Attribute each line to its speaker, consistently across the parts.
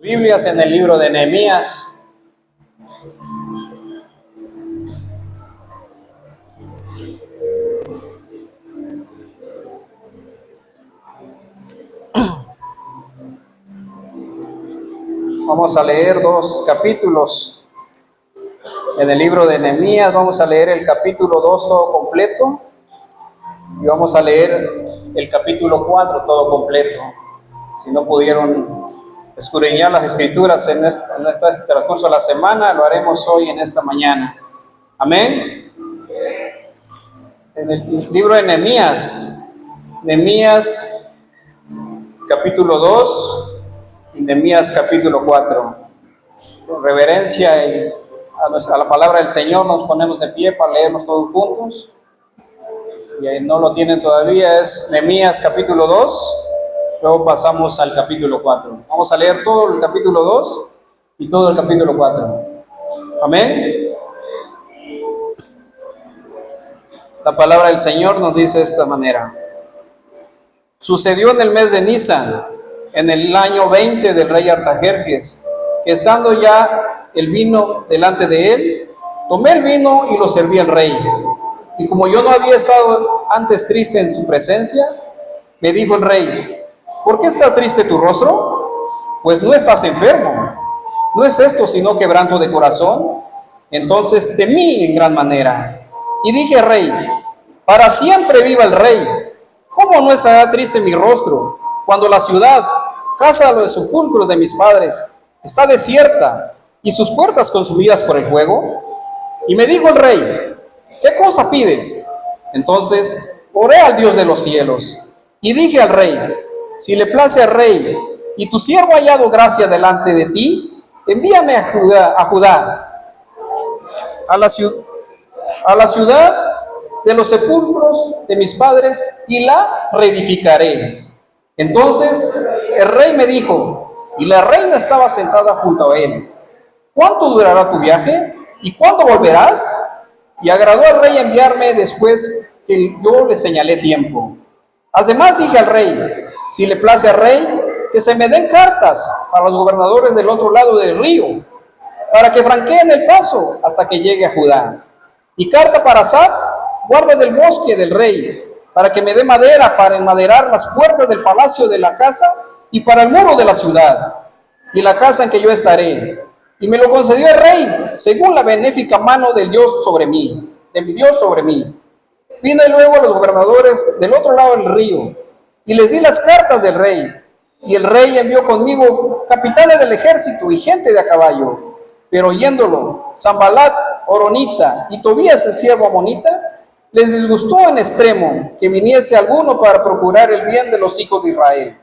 Speaker 1: Biblias en el libro de Nehemías. Vamos a leer dos capítulos en el libro de Nehemías. Vamos a leer el capítulo 2 todo completo y vamos a leer el capítulo 4 todo completo. Si no pudieron escudriñar las escrituras en este transcurso de la semana, lo haremos hoy en esta mañana. Amén. En el libro de Nehemías capítulo 2 y Nehemías capítulo 4. Con reverencia a la palabra del Señor nos ponemos de pie para leerlos todos juntos. Y ahí no lo tienen todavía, es Nehemías capítulo 2. Luego pasamos al capítulo 4. Vamos a leer todo el capítulo 2 y todo el capítulo 4. Amén. La palabra del Señor nos dice de esta manera. Sucedió en el mes de Nisan, en el año 20 del rey Artajerjes, que estando ya el vino delante de él, tomé el vino y lo serví al rey. Y como yo no había estado antes triste en su presencia, me dijo el rey: ¿por qué está triste tu rostro? Pues no estás enfermo. ¿No es esto sino quebranto de corazón? Entonces temí en gran manera. Y dije al rey: para siempre viva el rey. ¿Cómo no estará triste mi rostro cuando la ciudad, casa de los sepulcros de mis padres, está desierta y sus puertas consumidas por el fuego? Y me dijo el rey: ¿qué cosa pides? Entonces oré al Dios de los cielos y dije al rey: si le place al rey y tu siervo ha hallado gracia delante de ti, envíame a Judá, a la ciudad de los sepulcros de mis padres, y la reedificaré. Entonces el rey me dijo, y la reina estaba sentada junto a él: ¿cuánto durará tu viaje? ¿Y cuándo volverás? Y agradó al rey enviarme después que yo le señalé tiempo. Además dije al rey: si le place al rey, que se me den cartas para los gobernadores del otro lado del río, para que franqueen el paso hasta que llegue a Judá. Y carta para Asaf, guarda del bosque del rey, para que me dé madera para enmaderar las puertas del palacio de la casa y para el muro de la ciudad, y la casa en que yo estaré. Y me lo concedió el rey, según la benéfica mano del Dios sobre mí, de mi Dios sobre mí. Vine luego a los gobernadores del otro lado del río, y les di las cartas del rey. Y el rey envió conmigo capitanes del ejército y gente de a caballo. Pero oyéndolo, Sanballat, horonita, y Tobías, el siervo amonita, les disgustó en extremo que viniese alguno para procurar el bien de los hijos de Israel.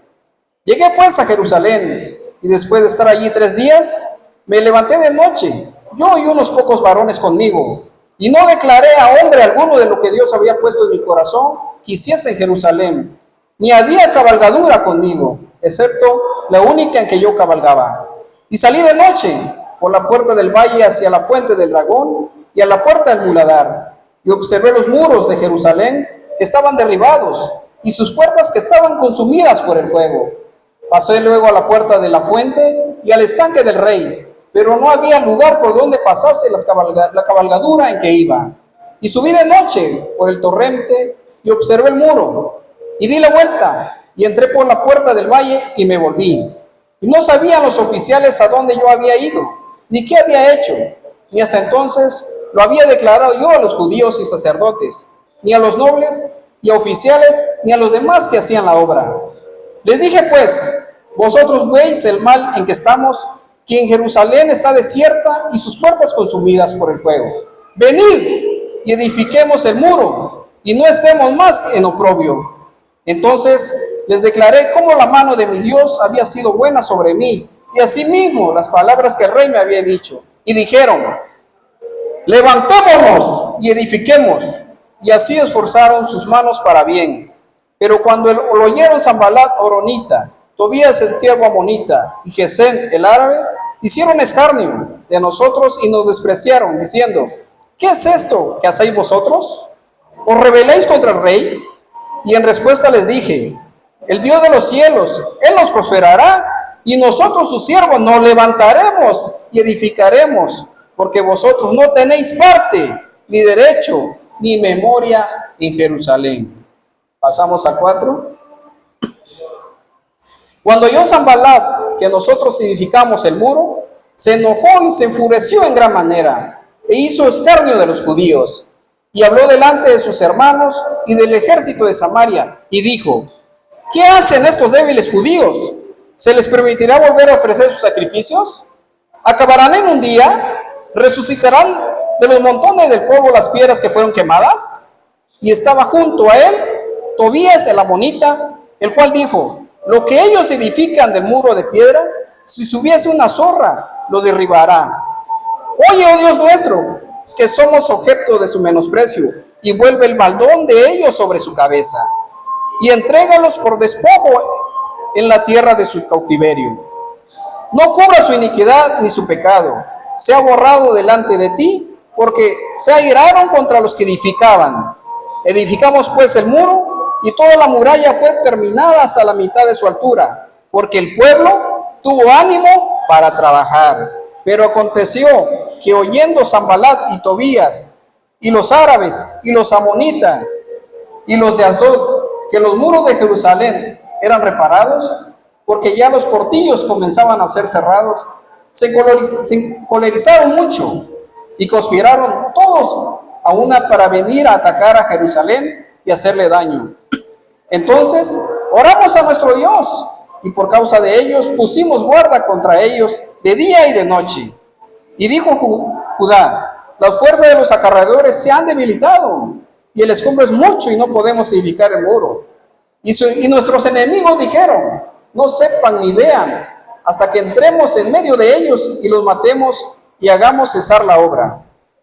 Speaker 1: Llegué pues a Jerusalén, y después de estar allí 3 días, me levanté de noche, yo y unos pocos varones conmigo, y no declaré a hombre alguno de lo que Dios había puesto en mi corazón que hiciese en Jerusalén, ni había cabalgadura conmigo, excepto la única en que yo cabalgaba. Y salí de noche por la puerta del valle hacia la fuente del dragón y a la puerta del muladar, y observé los muros de Jerusalén que estaban derribados, y sus puertas que estaban consumidas por el fuego. Pasé luego a la puerta de la fuente y al estanque del rey, pero no había lugar por donde pasase la cabalgadura en que iba. Y subí de noche por el torrente y observé el muro, y di la vuelta, y entré por la puerta del valle y me volví. Y no sabían los oficiales a dónde yo había ido, ni qué había hecho, ni hasta entonces lo había declarado yo a los judíos y sacerdotes, ni a los nobles y a oficiales, ni a los demás que hacían la obra. Les dije pues: vosotros veis el mal en que estamos, que en Jerusalén está desierta y sus puertas consumidas por el fuego. Venid y edifiquemos el muro, y no estemos más en oprobio. Entonces les declaré cómo la mano de mi Dios había sido buena sobre mí, y asimismo las palabras que el rey me había dicho. Y dijeron: levantémonos y edifiquemos. Y así esforzaron sus manos para bien. Pero cuando lo oyeron Sanballat horonita, Tobías el siervo amonita y Gesem el árabe, hicieron escarnio de nosotros y nos despreciaron, diciendo: ¿qué es esto que hacéis vosotros? ¿Os rebeláis contra el rey? Y en respuesta les dije: el Dios de los cielos, Él nos prosperará y nosotros sus siervos nos levantaremos y edificaremos, porque vosotros no tenéis parte, ni derecho, ni memoria en Jerusalén. Pasamos a 4. Cuando oyó Sanballat que nosotros edificamos el muro, se enojó y se enfureció en gran manera, e hizo escarnio de los judíos, y habló delante de sus hermanos y del ejército de Samaria, y dijo: ¿qué hacen estos débiles judíos? ¿Se les permitirá volver a ofrecer sus sacrificios? ¿Acabarán en un día? ¿Resucitarán de los montones del polvo las piedras que fueron quemadas? Y estaba junto a él Tobías el amonita, el cual dijo: lo que ellos edifican del muro de piedra, si subiese una zorra, lo derribará. Oye, oh Dios nuestro, que somos objeto de su menosprecio, y vuelve el baldón de ellos sobre su cabeza, y entrégalos por despojo en la tierra de su cautiverio. No cubra su iniquidad ni su pecado, sea borrado delante de ti, porque se airaron contra los que edificaban. Edificamos pues el muro, y toda la muralla fue terminada hasta la mitad de su altura, porque el pueblo tuvo ánimo para trabajar. Pero aconteció que oyendo Sanballat y Tobías, y los árabes, y los amonitas, y los de Asdod, que los muros de Jerusalén eran reparados, porque ya los portillos comenzaban a ser cerrados, se colerizaron mucho, y conspiraron todos a una para venir a atacar a Jerusalén y hacerle daño. Entonces oramos a nuestro Dios, y por causa de ellos pusimos guarda contra ellos de día y de noche. Y dijo Judá: las fuerzas de los acarreadores se han debilitado, y el escombro es mucho, y no podemos edificar el muro. Y nuestros enemigos dijeron: no sepan ni vean, hasta que entremos en medio de ellos y los matemos y hagamos cesar la obra.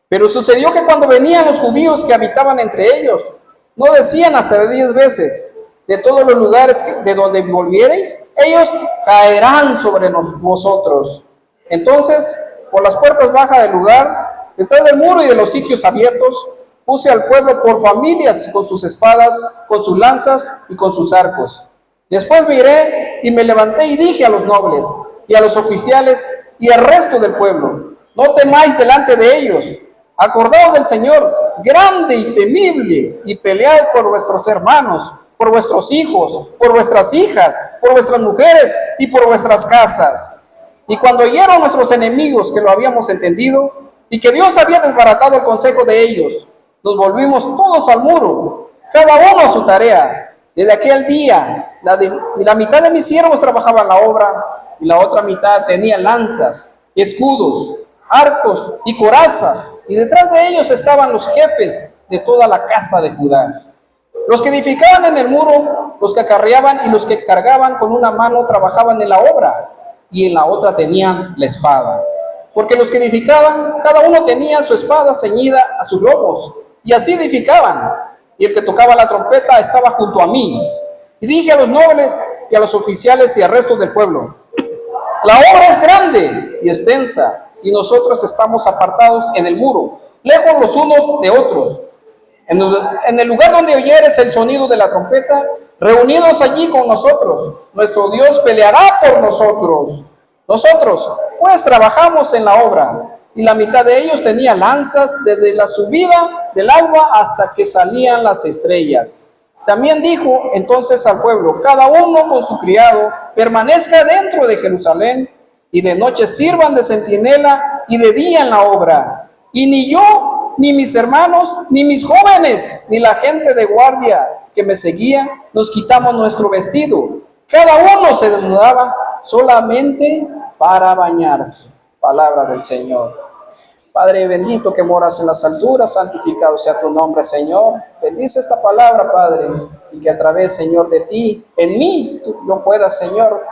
Speaker 1: Pero sucedió que cuando venían los judíos que habitaban entre ellos, no decían hasta de 10 veces: de todos los lugares de donde volviereis, ellos caerán sobre vosotros. Entonces, por las puertas bajas del lugar, detrás del muro y de los sitios abiertos, puse al pueblo por familias con sus espadas, con sus lanzas y con sus arcos. Después miré y me levanté y dije a los nobles y a los oficiales y al resto del pueblo: no temáis delante de ellos. Acordaos del Señor, grande y temible, y pelead por vuestros hermanos, por vuestros hijos, por vuestras hijas, por vuestras mujeres y por vuestras casas. Y cuando oyeron nuestros enemigos que lo habíamos entendido, y que Dios había desbaratado el consejo de ellos, nos volvimos todos al muro, cada uno a su tarea. Desde aquel día, la mitad de mis siervos trabajaban la obra, y la otra mitad tenía lanzas, escudos, arcos y corazas, y detrás de ellos estaban los jefes de toda la casa de Judá. Los que edificaban en el muro, los que acarreaban y los que cargaban con una mano trabajaban en la obra, y en la otra tenían la espada. Porque los que edificaban, cada uno tenía su espada ceñida a sus lomos, y así edificaban. Y el que tocaba la trompeta estaba junto a mí. Y dije a los nobles y a los oficiales y al resto del pueblo: la obra es grande y extensa, y nosotros estamos apartados en el muro, lejos los unos de otros. En el lugar donde oyeres el sonido de la trompeta, reunidos allí con nosotros, nuestro Dios peleará por nosotros. Nosotros, pues, trabajamos en la obra, y la mitad de ellos tenía lanzas desde la subida del alba hasta que salían las estrellas. También dijo entonces al pueblo: cada uno con su criado permanezca dentro de Jerusalén, y de noche sirvan de centinela y de día en la obra. Y ni yo, ni mis hermanos, ni mis jóvenes, ni la gente de guardia que me seguía, nos quitamos nuestro vestido. Cada uno se desnudaba solamente para bañarse. Palabra del Señor. Padre bendito que moras en las alturas, santificado sea tu nombre, Señor. Bendice esta palabra, Padre, y que a través, Señor, de ti, en mí, yo pueda, Señor,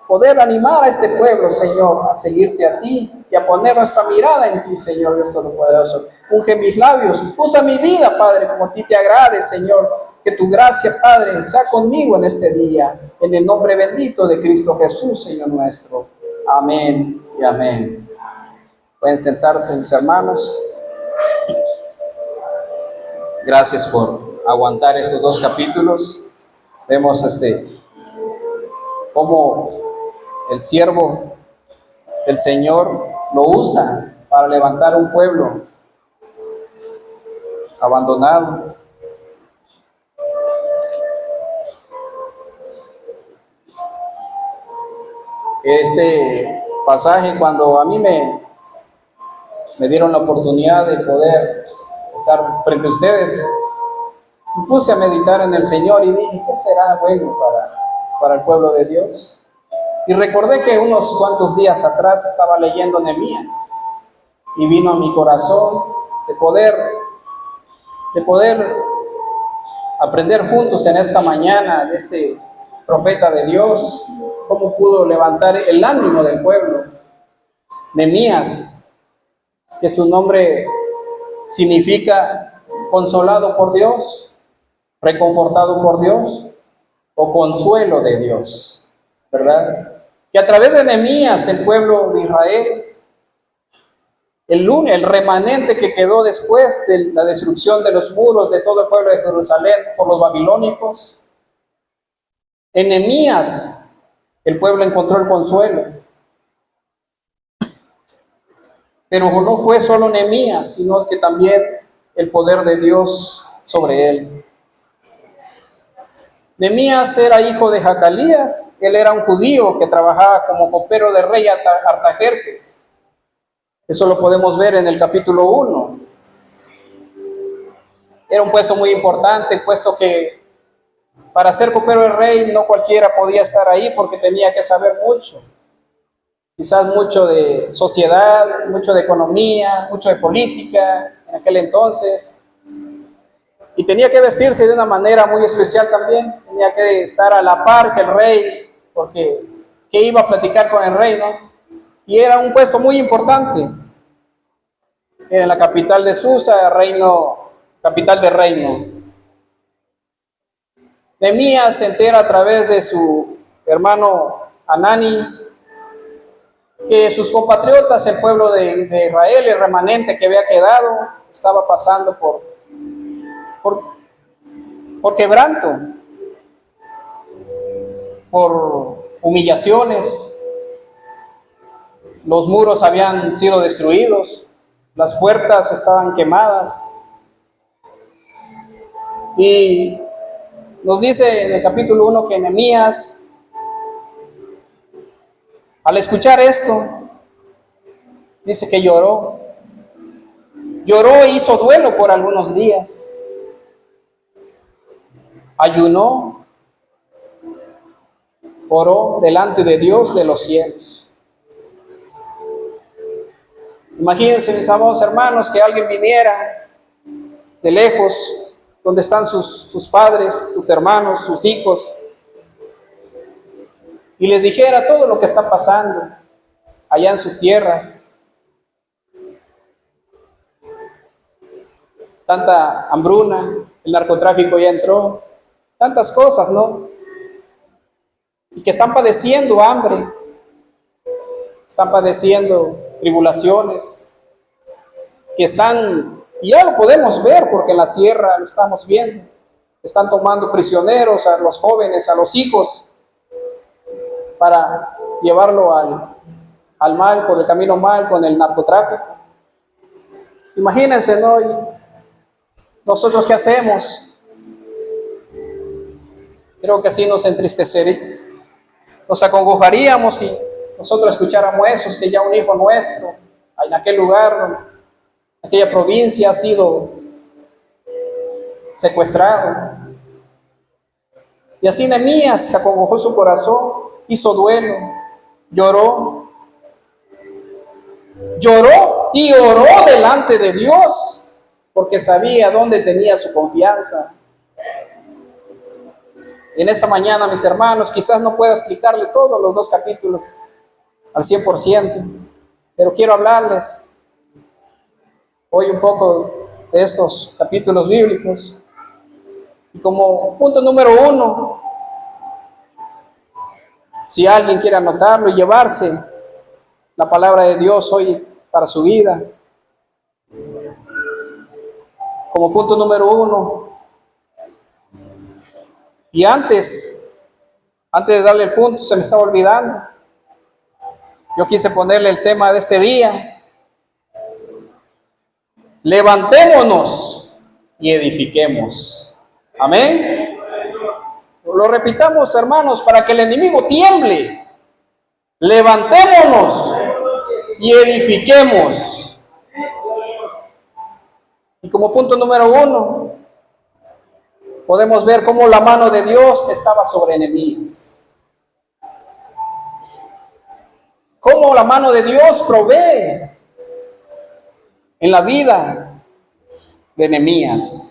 Speaker 1: poder animar a este pueblo, Señor, a seguirte a ti y a poner nuestra mirada en ti, Señor Dios Todopoderoso. Unge mis labios, usa mi vida, Padre, como a ti te agrade, Señor. Que tu gracia, Padre, sea conmigo en este día, en el nombre bendito de Cristo Jesús, Señor nuestro. Amén y amén. Pueden sentarse, mis hermanos. Gracias por aguantar estos 2 capítulos. Vemos cómo el siervo del Señor lo usa para levantar un pueblo abandonado. Este pasaje, cuando a mí me dieron la oportunidad de poder estar frente a ustedes, me puse a meditar en el Señor y dije, ¿qué será bueno para el pueblo de Dios? Y recordé que unos cuantos días atrás estaba leyendo Nehemías y vino a mi corazón de poder aprender juntos en esta mañana de este profeta de Dios, cómo pudo levantar el ánimo del pueblo. Nehemías, que su nombre significa consolado por Dios, reconfortado por Dios o consuelo de Dios, ¿verdad? Que a través de Nehemías el pueblo de Israel, el remanente que quedó después de la destrucción de los muros de todo el pueblo de Jerusalén por los babilónicos, en Nehemías el pueblo encontró el consuelo. Pero no fue solo Nehemías, sino que también el poder de Dios sobre él. Nehemías era hijo de Jacalías, él era un judío que trabajaba como copero del rey Artajerjes. Eso lo podemos ver en el capítulo 1. Era un puesto muy importante, puesto que para ser copero del rey no cualquiera podía estar ahí porque tenía que saber mucho. Quizás mucho de sociedad, mucho de economía, mucho de política en aquel entonces. Y tenía que vestirse de una manera muy especial también. Tenía que estar a la par que el rey, porque ¿qué iba a platicar con el rey, no? Y era un puesto muy importante. Era en la capital de Susa, capital del reino. Nehemías se entera a través de su hermano Hanani que sus compatriotas, el pueblo de Israel, el remanente que había quedado, estaba pasando por quebranto, por humillaciones. Los muros habían sido destruidos, las puertas estaban quemadas. Y nos dice en el capítulo 1 que Nehemías, al escuchar esto, dice que lloró e hizo duelo por algunos días. Ayunó, oró delante de Dios de los cielos. Imagínense, mis amados hermanos, que alguien viniera de lejos, donde están sus padres, sus hermanos, sus hijos, y les dijera todo lo que está pasando allá en sus tierras. Tanta hambruna, el narcotráfico ya entró, tantas cosas, ¿no? Y que están padeciendo hambre, están padeciendo tribulaciones, que están, y ya lo podemos ver porque en la sierra lo estamos viendo, están tomando prisioneros a los jóvenes, a los hijos, para llevarlo al mal, por el camino mal, con el narcotráfico. Imagínense, ¿no? Y nosotros, ¿qué hacemos? Creo que así nos entristecería, nos acongojaríamos si nosotros escucháramos eso, que ya un hijo nuestro, en aquel lugar, en aquella provincia, ha sido secuestrado. Y así Nehemías se acongojó su corazón, hizo duelo, lloró y oró delante de Dios, porque sabía dónde tenía su confianza. Y en esta mañana, mis hermanos, quizás no pueda explicarle todos los 2 capítulos al 100%, pero quiero hablarles hoy un poco de estos capítulos bíblicos. Y como punto número 1, si alguien quiere anotarlo y llevarse la palabra de Dios hoy para su vida, como punto número 1, y antes de darle el punto, se me estaba olvidando, Yo quise ponerle el tema de este día: levantémonos y edifiquemos. Amén. Lo repitamos, hermanos, para que el enemigo tiemble. Levantémonos y edifiquemos. Y como punto número 1, podemos ver cómo la mano de Dios estaba sobre Nehemías. Cómo la mano de Dios provee en la vida de Nehemías.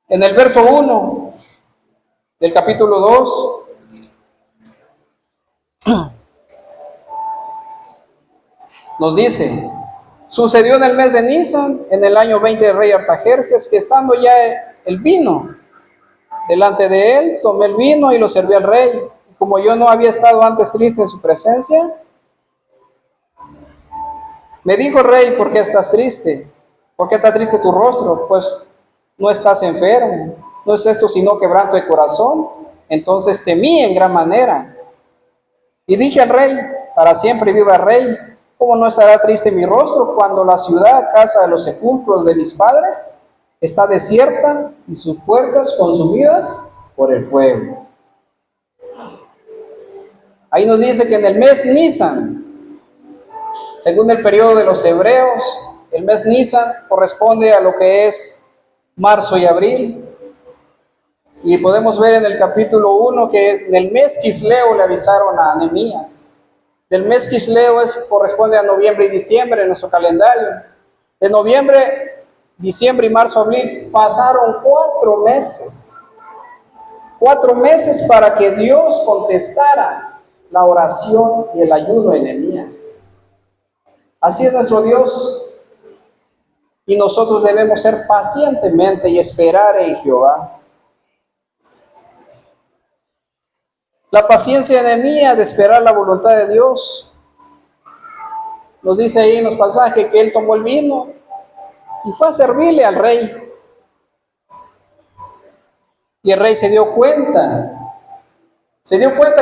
Speaker 1: En el verso 1 del capítulo 2, nos dice: sucedió en el mes de Nisan, en el año 20 del rey Artajerjes, que estando ya el vino delante de él, tomé el vino y lo serví al rey. Y como yo no había estado antes triste en su presencia, me dijo el rey: ¿por qué estás triste? ¿Por qué está triste tu rostro? Pues no estás enfermo, no es esto sino quebranto de corazón. Entonces temí en gran manera. Y dije al rey: para siempre viva el rey. ¿Cómo no estará triste mi rostro cuando la ciudad, casa de los sepulcros de mis padres, está desierta y sus puertas consumidas por el fuego? Ahí nos dice que en el mes Nisan, según el periodo de los hebreos, el mes Nisan corresponde a lo que es marzo y abril. Y podemos ver en el capítulo 1 que es del mes Quisleo le avisaron a Nehemías. Del mes Quisleo corresponde a noviembre y diciembre en nuestro calendario. De noviembre, diciembre y marzo, abril, pasaron 4 meses. 4 meses para que Dios contestara la oración y el ayuno de Nehemías. Así es nuestro Dios. Y nosotros debemos ser pacientemente y esperar en Jehová. La paciencia de Nehemías de esperar la voluntad de Dios. Nos dice ahí en los pasajes que él tomó el vino y fue a servirle al rey. Y el rey se dio cuenta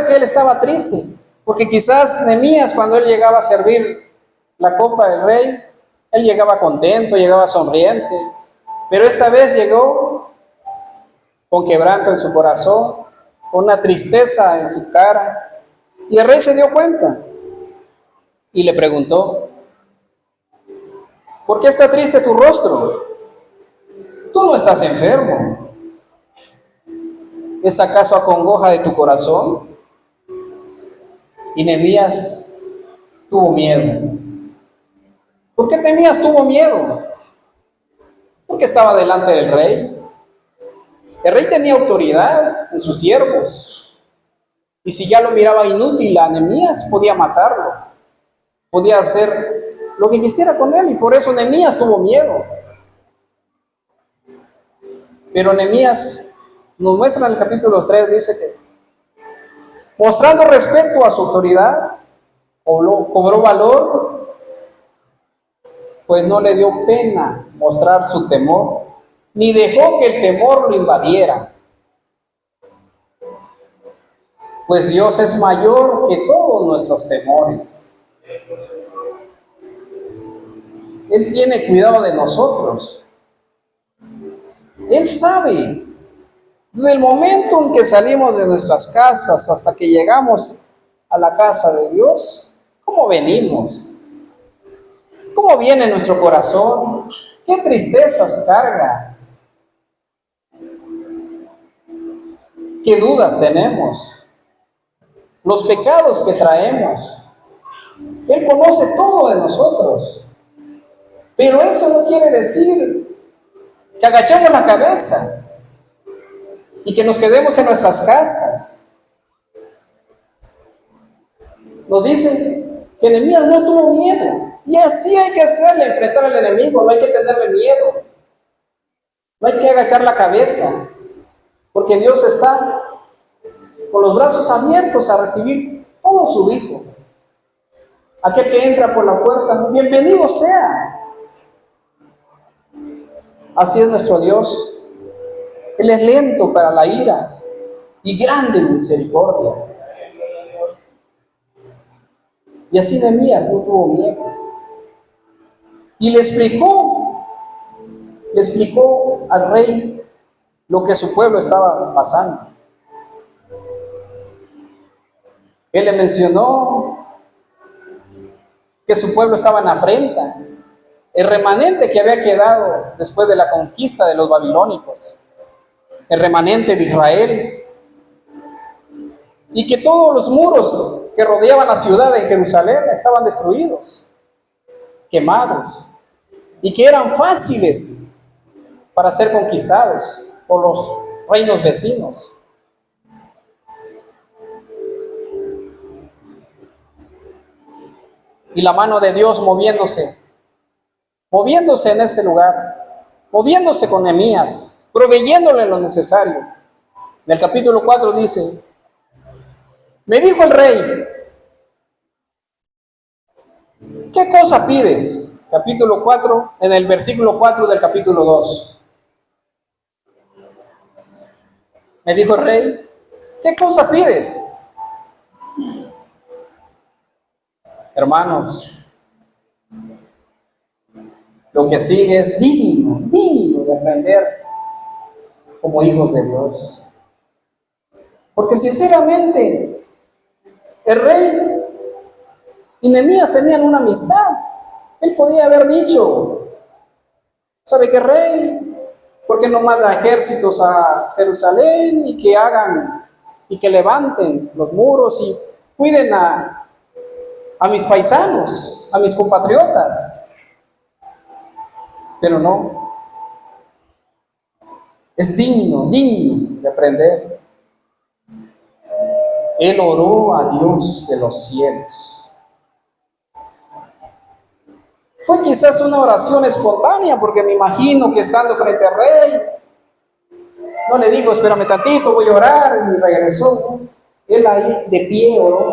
Speaker 1: que él estaba triste, porque quizás Nehemías, cuando él llegaba a servir la copa del rey, él llegaba contento, llegaba sonriente, pero esta vez llegó con quebranto en su corazón, con una tristeza en su cara. Y el rey se dio cuenta y le preguntó: ¿por qué está triste tu rostro? Tú no estás enfermo. ¿Es acaso acongoja de tu corazón? Y Nehemías tuvo miedo. ¿Por qué Nehemías tuvo miedo? Porque estaba delante del rey. El rey tenía autoridad en sus siervos. Y si ya lo miraba inútil a Nehemías, podía matarlo. Podía hacer lo que quisiera con él. Y por eso Nehemías tuvo miedo. Pero Nehemías nos muestra en el capítulo 3, dice que mostrando respeto a su autoridad, cobró valor, pues no le dio pena mostrar su temor, ni dejó que el temor lo invadiera. Pues Dios es mayor que todos nuestros temores. Él tiene cuidado de nosotros. Él sabe, desde el momento en que salimos de nuestras casas hasta que llegamos a la casa de Dios, cómo venimos, cómo viene nuestro corazón, qué tristezas carga, qué dudas tenemos, los pecados que traemos. Él conoce todo de nosotros, pero eso no quiere decir que agachemos la cabeza y que nos quedemos en nuestras casas. Nos dice que Nehemías no tuvo miedo, y así hay que hacerle, enfrentar al enemigo. No hay que tenerle miedo, no hay que agachar la cabeza, porque Dios está con los brazos abiertos a recibir todo su hijo. Aquel que entra por la puerta, bienvenido sea. Así es nuestro Dios. Él es lento para la ira y grande en misericordia. Y así Nehemías no tuvo miedo. Y le explicó al rey lo que su pueblo estaba pasando. Él le mencionó que su pueblo estaba en afrenta, el remanente que había quedado después de la conquista de los babilónicos, el remanente de Israel, y que todos los muros que rodeaban la ciudad de Jerusalén estaban destruidos, quemados, y que eran fáciles para ser conquistados por los reinos vecinos. Y la mano de Dios moviéndose en ese lugar, moviéndose con Nehemías, proveyéndole lo necesario. En el capítulo 4 dice: me dijo el rey, ¿qué cosa pides? Capítulo 4, en el versículo 4 del capítulo 2. Me dijo el rey, ¿qué cosa pides? Hermanos, lo que sigue es digno de aprender como hijos de Dios. Porque sinceramente, el rey y Nehemías tenían una amistad. Él podía haber dicho: ¿sabe qué, rey? ¿Por qué no manda ejércitos a Jerusalén y que hagan y que levanten los muros y cuiden a mis paisanos, a mis compatriotas? Pero no. Es digno de aprender. Él oró a Dios de los cielos. Fue quizás una oración espontánea, porque me imagino que estando frente al rey, no le digo: espérame tantito, voy a orar, y regresó. Él ahí de pie oró.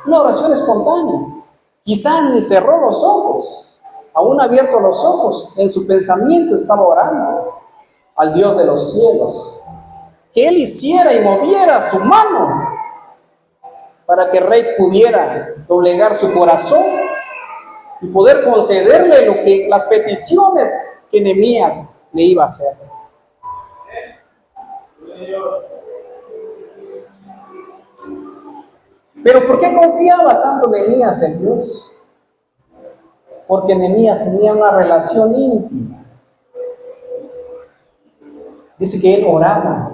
Speaker 1: Una oración espontánea. Quizás ni cerró los ojos, aún abiertos los ojos, en su pensamiento estaba orando al Dios de los cielos, que Él hiciera y moviera su mano para que el rey pudiera doblegar su corazón y poder concederle las peticiones que Nehemías le iba a hacer. Pero ¿por qué confiaba tanto Nehemías en Dios? Porque Nehemías tenía una relación íntima. Dice que él oraba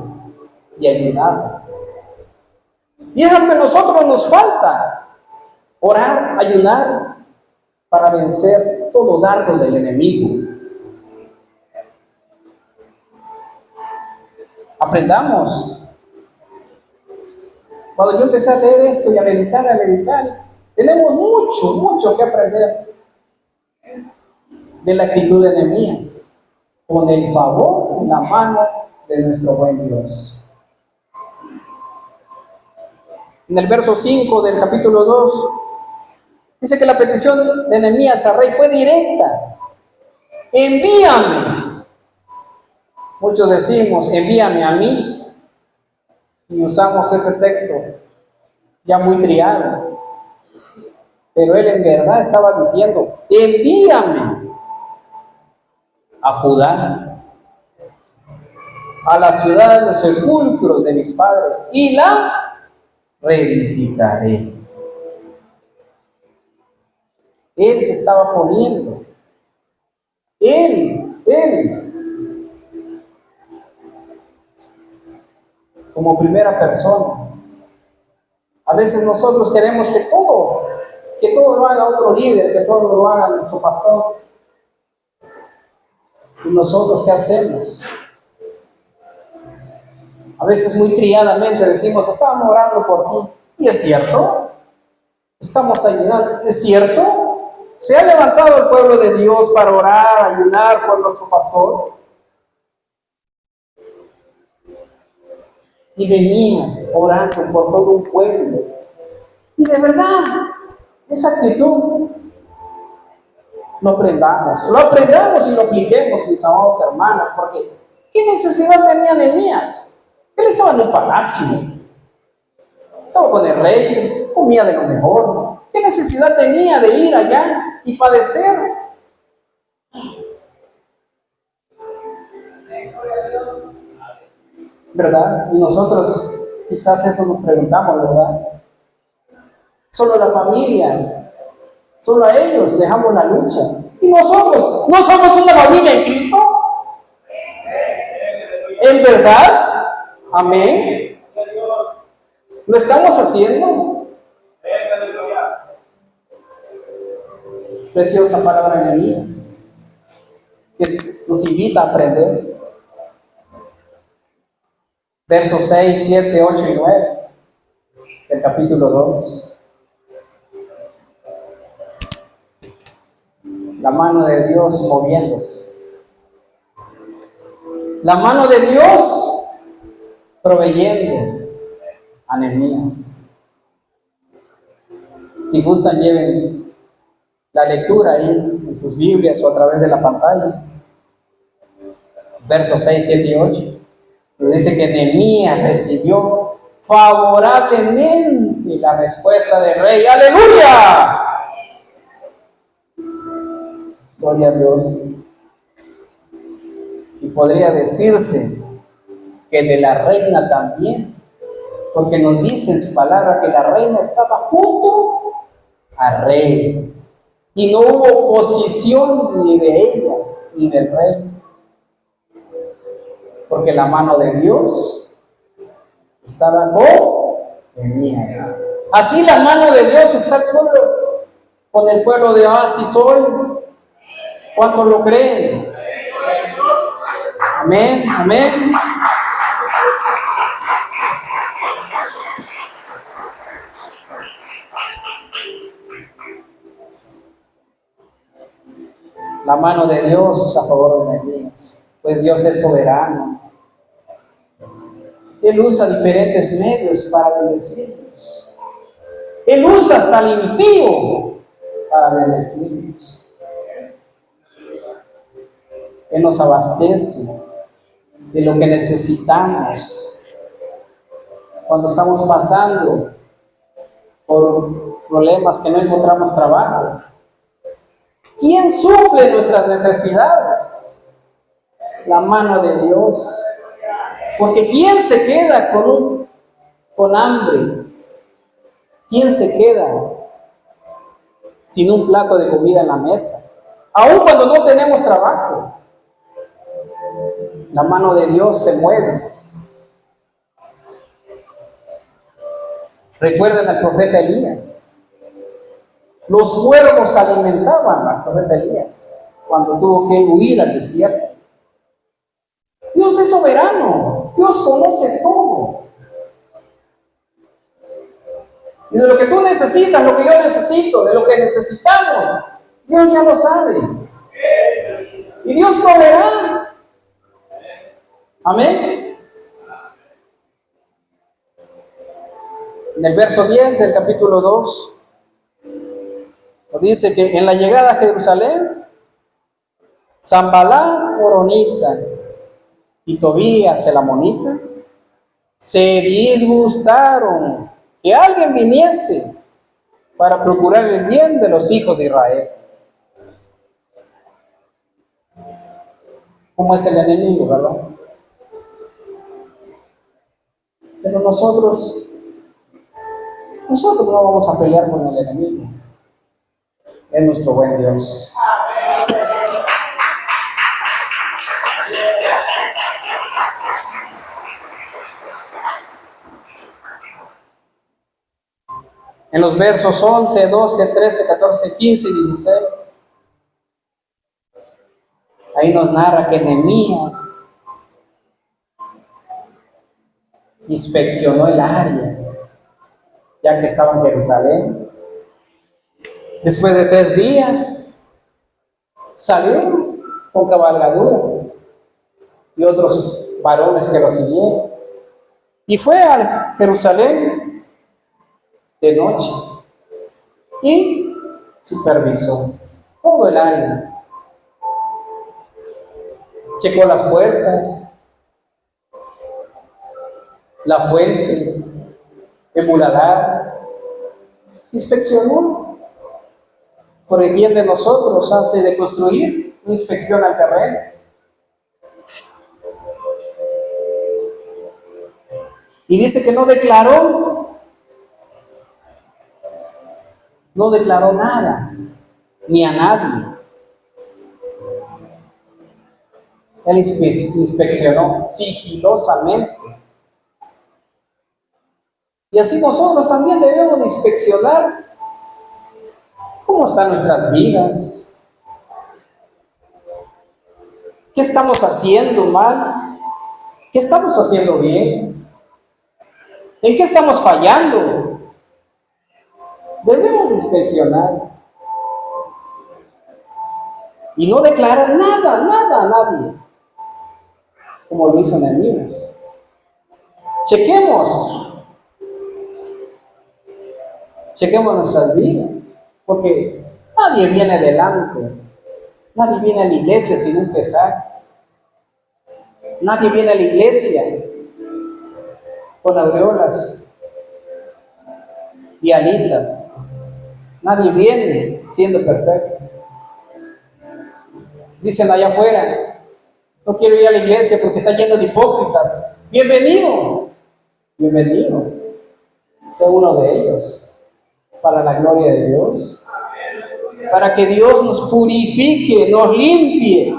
Speaker 1: y ayunaba. Y es lo que a nosotros nos falta: orar, ayunar, para vencer todo dardo del enemigo. Aprendamos. Cuando yo empecé a leer esto y a meditar, tenemos mucho que aprender de la actitud de Nehemías, con el favor en la mano de nuestro buen Dios. En el verso 5 del capítulo 2, dice que la petición de Nehemías al rey fue directa: envíame. Muchos decimos: envíame a mí, y usamos ese texto ya muy triado. Pero él en verdad estaba diciendo: envíame a Judá, a la ciudad de los sepulcros de mis padres, y la reedificaré. Él se estaba poniendo, él, como primera persona. A veces nosotros queremos que todo lo haga otro líder, que todo lo haga nuestro pastor. ¿Y nosotros qué hacemos? A veces muy triadamente decimos: estamos orando por ti. ¿Y es cierto? ¿Estamos ayunando? ¿Es cierto? ¿Se ha levantado el pueblo de Dios para orar, ayunar por nuestro pastor? Y Nehemías orando por todo un pueblo. Y de verdad, esa actitud lo aprendamos y lo apliquemos, mis amados hermanos, porque ¿qué necesidad tenía Nehemías? Él estaba en un palacio, estaba con el rey, con comía de lo mejor. ¿Qué necesidad tenía de ir allá y padecer? ¿Verdad? Y nosotros quizás eso nos preguntamos, ¿verdad? Solo la familia, solo a ellos dejamos la lucha. ¿Y nosotros no somos una familia en Cristo? ¿En verdad? Amén. ¿Lo estamos haciendo? Preciosa palabra de Elías, que nos invita a aprender. Versos 6, 7, 8 y 9 del capítulo 2. La mano de Dios moviéndose. La mano de Dios proveyendo a Nehemías. Si gustan, lleven la lectura ahí en sus Biblias o a través de la pantalla. Versos 6, 7 y 8. Dice que Nehemías recibió favorablemente la respuesta del rey. ¡Aleluya! Gloria a Dios. Y podría decirse que de la reina también, porque nos dice en su palabra que la reina estaba junto al rey y no hubo oposición ni de ella ni del rey, porque la mano de Dios estaba con Nehemías. Así la mano de Dios está con el pueblo de Oasis hoy. ¿Cuántos lo creen? Amén, amén. La mano de Dios a favor de Nehemías, pues Dios es soberano. Él usa diferentes medios para bendecirnos. Él usa hasta el impío para bendecirnos. Él nos abastece de lo que necesitamos cuando estamos pasando por problemas que no encontramos trabajo. ¿Quién suple nuestras necesidades? La mano de Dios. Porque ¿quién se queda con hambre? ¿Quién se queda sin un plato de comida en la mesa? Aun cuando no tenemos trabajo, la mano de Dios se mueve. Recuerden al profeta Elías. Los cuervos alimentaban al profeta Elías cuando tuvo que huir al desierto. Dios es soberano. Dios conoce todo. Y de lo que tú necesitas, lo que yo necesito, de lo que necesitamos, Dios ya lo sabe. Y Dios proveerá. Amén. En el verso 10 del capítulo 2, nos dice que en la llegada a Jerusalén, Sanballat horonita y Tobías el amonita se disgustaron que alguien viniese para procurar el bien de los hijos de Israel. ¿Cómo es el enemigo, verdad? Pero nosotros no vamos a pelear con el enemigo. Es nuestro buen Dios. En los versos 11, 12, 13, 14, 15 y 16, ahí nos narra que Nehemías inspeccionó el área, ya que estaba en Jerusalén. Después de 3 días, salió con cabalgadura y otros varones que lo siguieron. Y fue a Jerusalén de noche y supervisó todo el área. Checó las puertas, la fuente, el muladar, Inspeccionó. Porque ¿quién de nosotros, antes de construir, inspecciona el terreno? Y dice que no declaró nada, ni a nadie. Él inspeccionó sigilosamente. Y así nosotros también debemos inspeccionar cómo están nuestras vidas, qué estamos haciendo mal, qué estamos haciendo bien, en qué estamos fallando. Debemos inspeccionar y no declarar nada a nadie, como lo hizo Nehemías. Chequemos nuestras vidas, porque nadie viene delante, nadie viene a la iglesia sin empezar, nadie viene a la iglesia con aureolas y alitas, nadie viene siendo perfecto. Dicen allá afuera, no quiero ir a la iglesia porque está lleno de hipócritas. Bienvenido, sé uno de ellos, para la gloria de Dios, para que Dios nos purifique, nos limpie.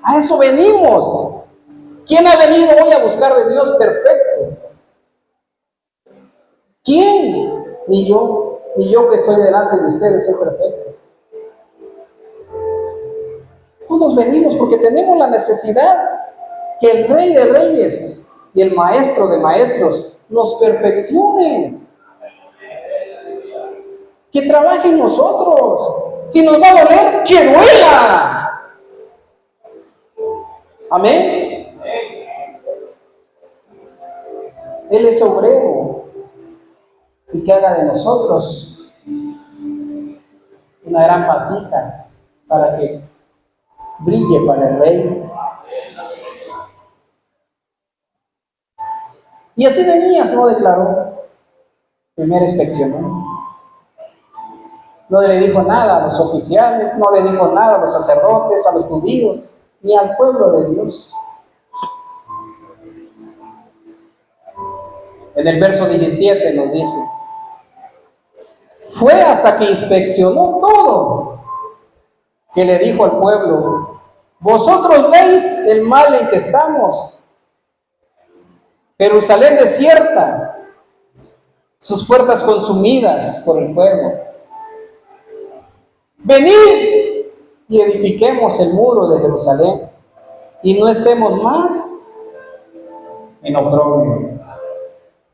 Speaker 1: A eso venimos. ¿Quién ha venido hoy a buscar de Dios perfecto? ¿Quién? Ni yo que estoy delante de ustedes soy perfecto. Todos venimos porque tenemos la necesidad que el Rey de Reyes y el Maestro de Maestros nos perfeccione, que trabaje en nosotros. Si nos va a doler, que duela. Amén. Él es obrero y que haga de nosotros una gran vasija para que brille para el Rey. Y así Nehemías no declaró, primero inspeccionó. No le dijo nada a los oficiales, no le dijo nada a los sacerdotes, a los judíos, ni al pueblo de Dios. En el verso 17 nos dice, fue hasta que inspeccionó todo, que le dijo al pueblo, vosotros veis el mal en que estamos. Jerusalén desierta, sus puertas consumidas por el fuego. Venid y edifiquemos el muro de Jerusalén y no estemos más en oprobio.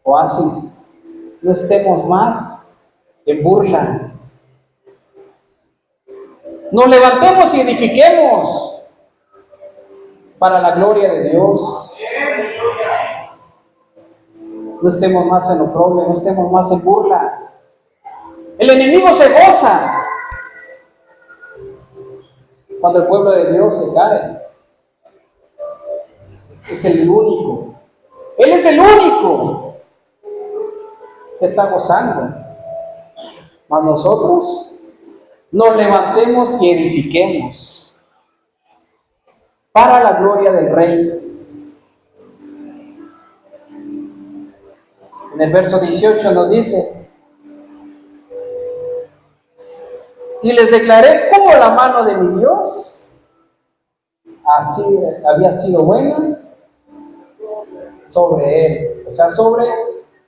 Speaker 1: Oasis, no estemos más en burla. Nos levantemos y edifiquemos para la gloria de Dios. No estemos más en oprobio, no estemos más en burla. El enemigo se goza cuando el pueblo de Dios se cae. Es el único. Él es el único que está gozando. Mas nosotros nos levantemos y edifiquemos para la gloria del Rey. En el verso 18 nos dice, y les declaré cómo la mano de mi Dios así había sido buena sobre él, o sea, sobre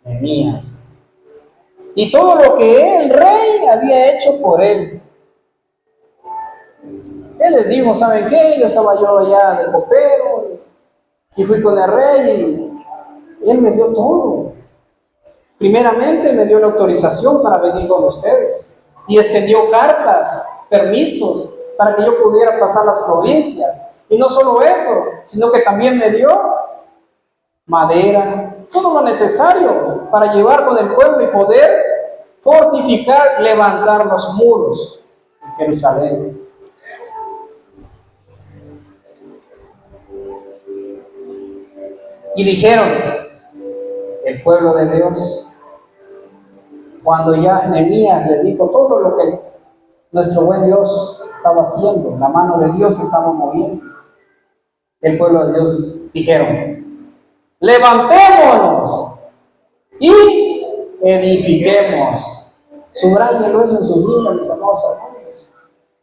Speaker 1: Nehemías, y todo lo que el rey había hecho por él. Él les dijo, ¿saben qué? Yo estaba allá de copero y fui con el rey y él me dio todo. Primeramente me dio la autorización para venir con ustedes y extendió cartas, permisos para que yo pudiera pasar las provincias. Y no solo eso, sino que también me dio madera, todo lo necesario para llevar con el pueblo y poder fortificar, levantar los muros en Jerusalén. Y dijeron, el pueblo de Dios, cuando ya Nehemías le dijo todo lo que nuestro buen Dios estaba haciendo, la mano de Dios estaba moviendo, el pueblo de Dios dijeron: levantémonos y edifiquemos. Subrayenlo eso en sus vidas, mis amados hermanos.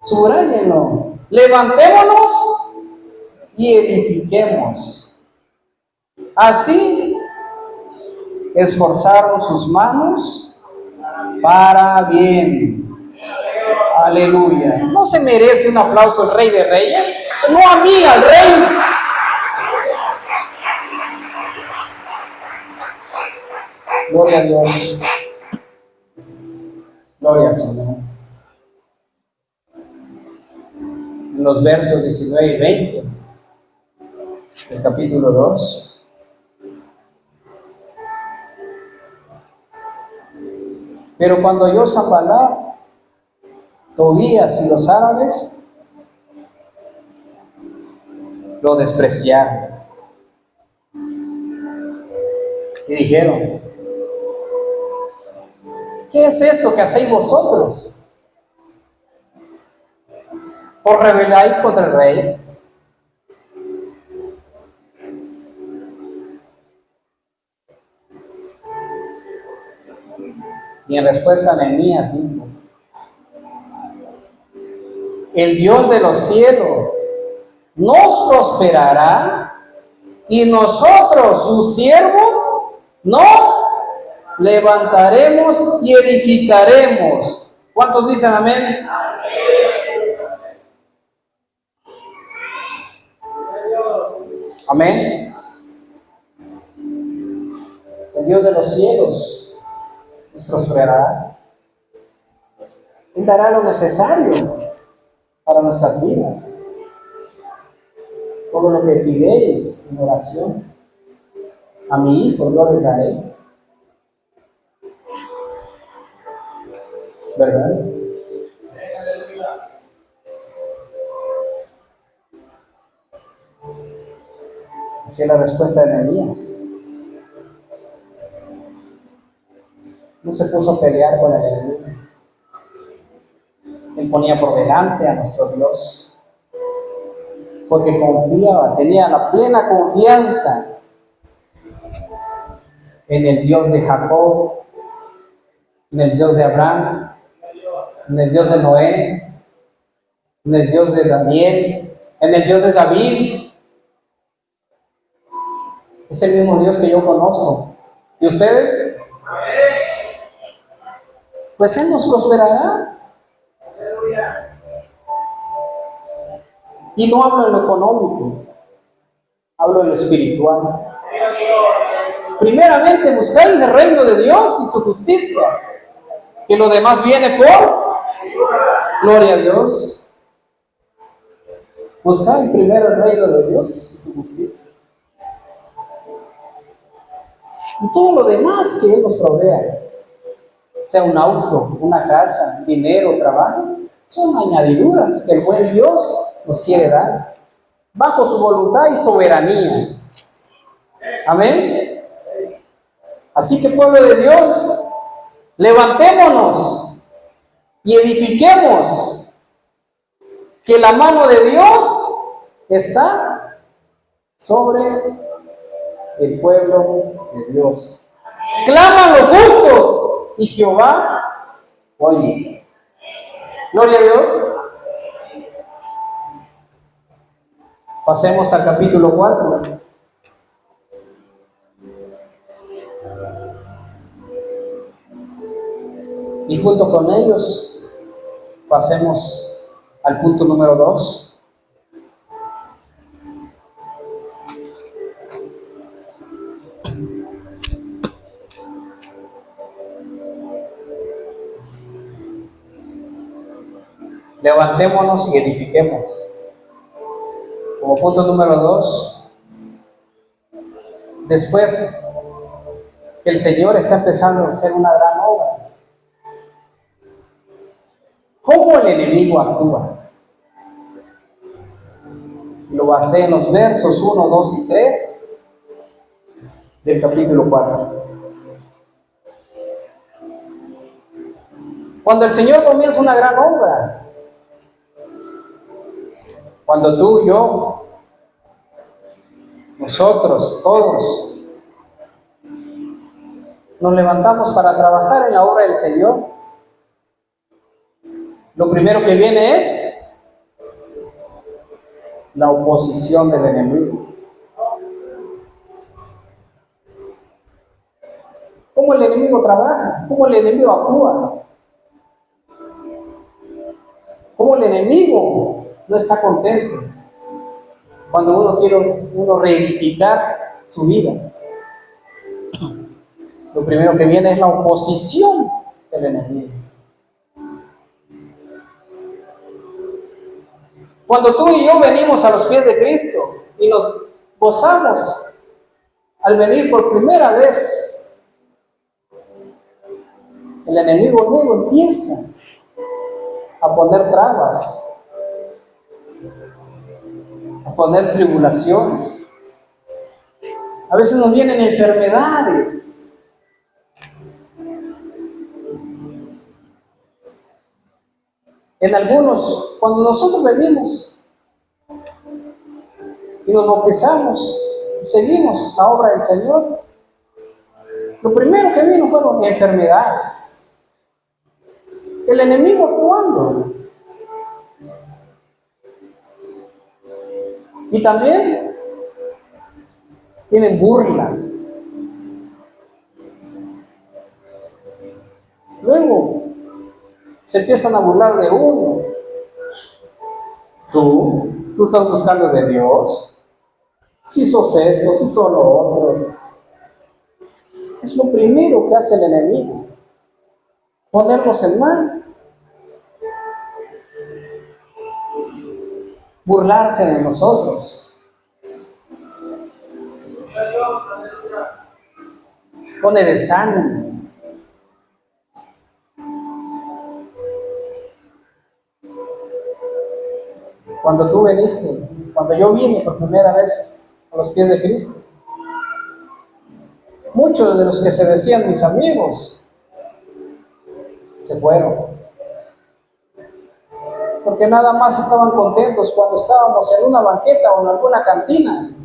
Speaker 1: Subrayenlo. Levantémonos y edifiquemos. Así esforzaron sus manos para bien. Aleluya. ¿No se merece un aplauso el Rey de Reyes? No a mí, al Rey. Gloria a Dios. Gloria al Señor. En los versos 19 y 20 del capítulo 2. Pero cuando oyó Sanballat, Tobías y los árabes lo despreciaron y dijeron: ¿qué es esto que hacéis vosotros? ¿Os rebeláis contra el rey? Y en respuesta a Nehemías dijo: el Dios de los cielos nos prosperará y nosotros, sus siervos, nos levantaremos y edificaremos. ¿Cuántos dicen amén? Amén. El Dios de los cielos nos prosperará. Él dará lo necesario para nuestras vidas. Todo lo que pidéis en oración, a mi Hijo yo les daré. ¿Verdad? Así es la respuesta de Nehemías. No se puso a pelear con el enemigo. Él ponía por delante a nuestro Dios, porque confiaba, tenía la plena confianza en el Dios de Jacob, en el Dios de Abraham, en el Dios de Noé, en el Dios de Daniel, en el Dios de David. Es el mismo Dios que yo conozco. ¿Y ustedes? Pues Él nos prosperará. Y no hablo en lo económico, hablo en lo espiritual. Primeramente buscáis el reino de Dios y su justicia, que lo demás viene por gloria a Dios. Buscáis primero el reino de Dios y su justicia, y todo lo demás que Él nos provea, sea un auto, una casa, dinero, trabajo, son añadiduras que el buen Dios nos quiere dar, bajo su voluntad y soberanía. Amén. Así que, pueblo de Dios, levantémonos y edifiquemos, que la mano de Dios está sobre el pueblo de Dios. Claman los justos y Jehová oye. Gloria a Dios. Pasemos al capítulo 4. Y junto con ellos pasemos al punto número 2. Levantémonos y edifiquemos. Como punto número 2, después que el Señor está empezando a hacer una gran obra, ¿cómo el enemigo actúa? Lo basé en los versos 1, 2 y 3 del capítulo 4. Cuando el Señor comienza una gran obra, cuando tú, yo, nosotros, todos, nos levantamos para trabajar en la obra del Señor, lo primero que viene es la oposición del enemigo. ¿Cómo el enemigo trabaja? ¿Cómo el enemigo actúa? ¿Cómo el enemigo no está contento cuando uno quiere reedificar su vida? Lo primero que viene es la oposición del enemigo. Cuando tú y yo venimos a los pies de Cristo y nos gozamos al venir por primera vez, el enemigo luego empieza a poner trabas, a poner tribulaciones. A veces nos vienen enfermedades. En algunos, cuando nosotros venimos y nos bautizamos y seguimos la obra del Señor, lo primero que vino fueron enfermedades. El enemigo actuando. Y también vienen burlas. Luego se empiezan a burlar de uno. Tú estás buscando de Dios. Si sos esto, si sos lo otro. Es lo primero que hace el enemigo. Ponernos en mal. Burlarse de nosotros. Pone desánimo. Cuando tú viniste, cuando yo vine por primera vez a los pies de Cristo, muchos de los que se decían mis amigos se fueron. Porque nada más estaban contentos cuando estábamos en una banqueta o en alguna cantina.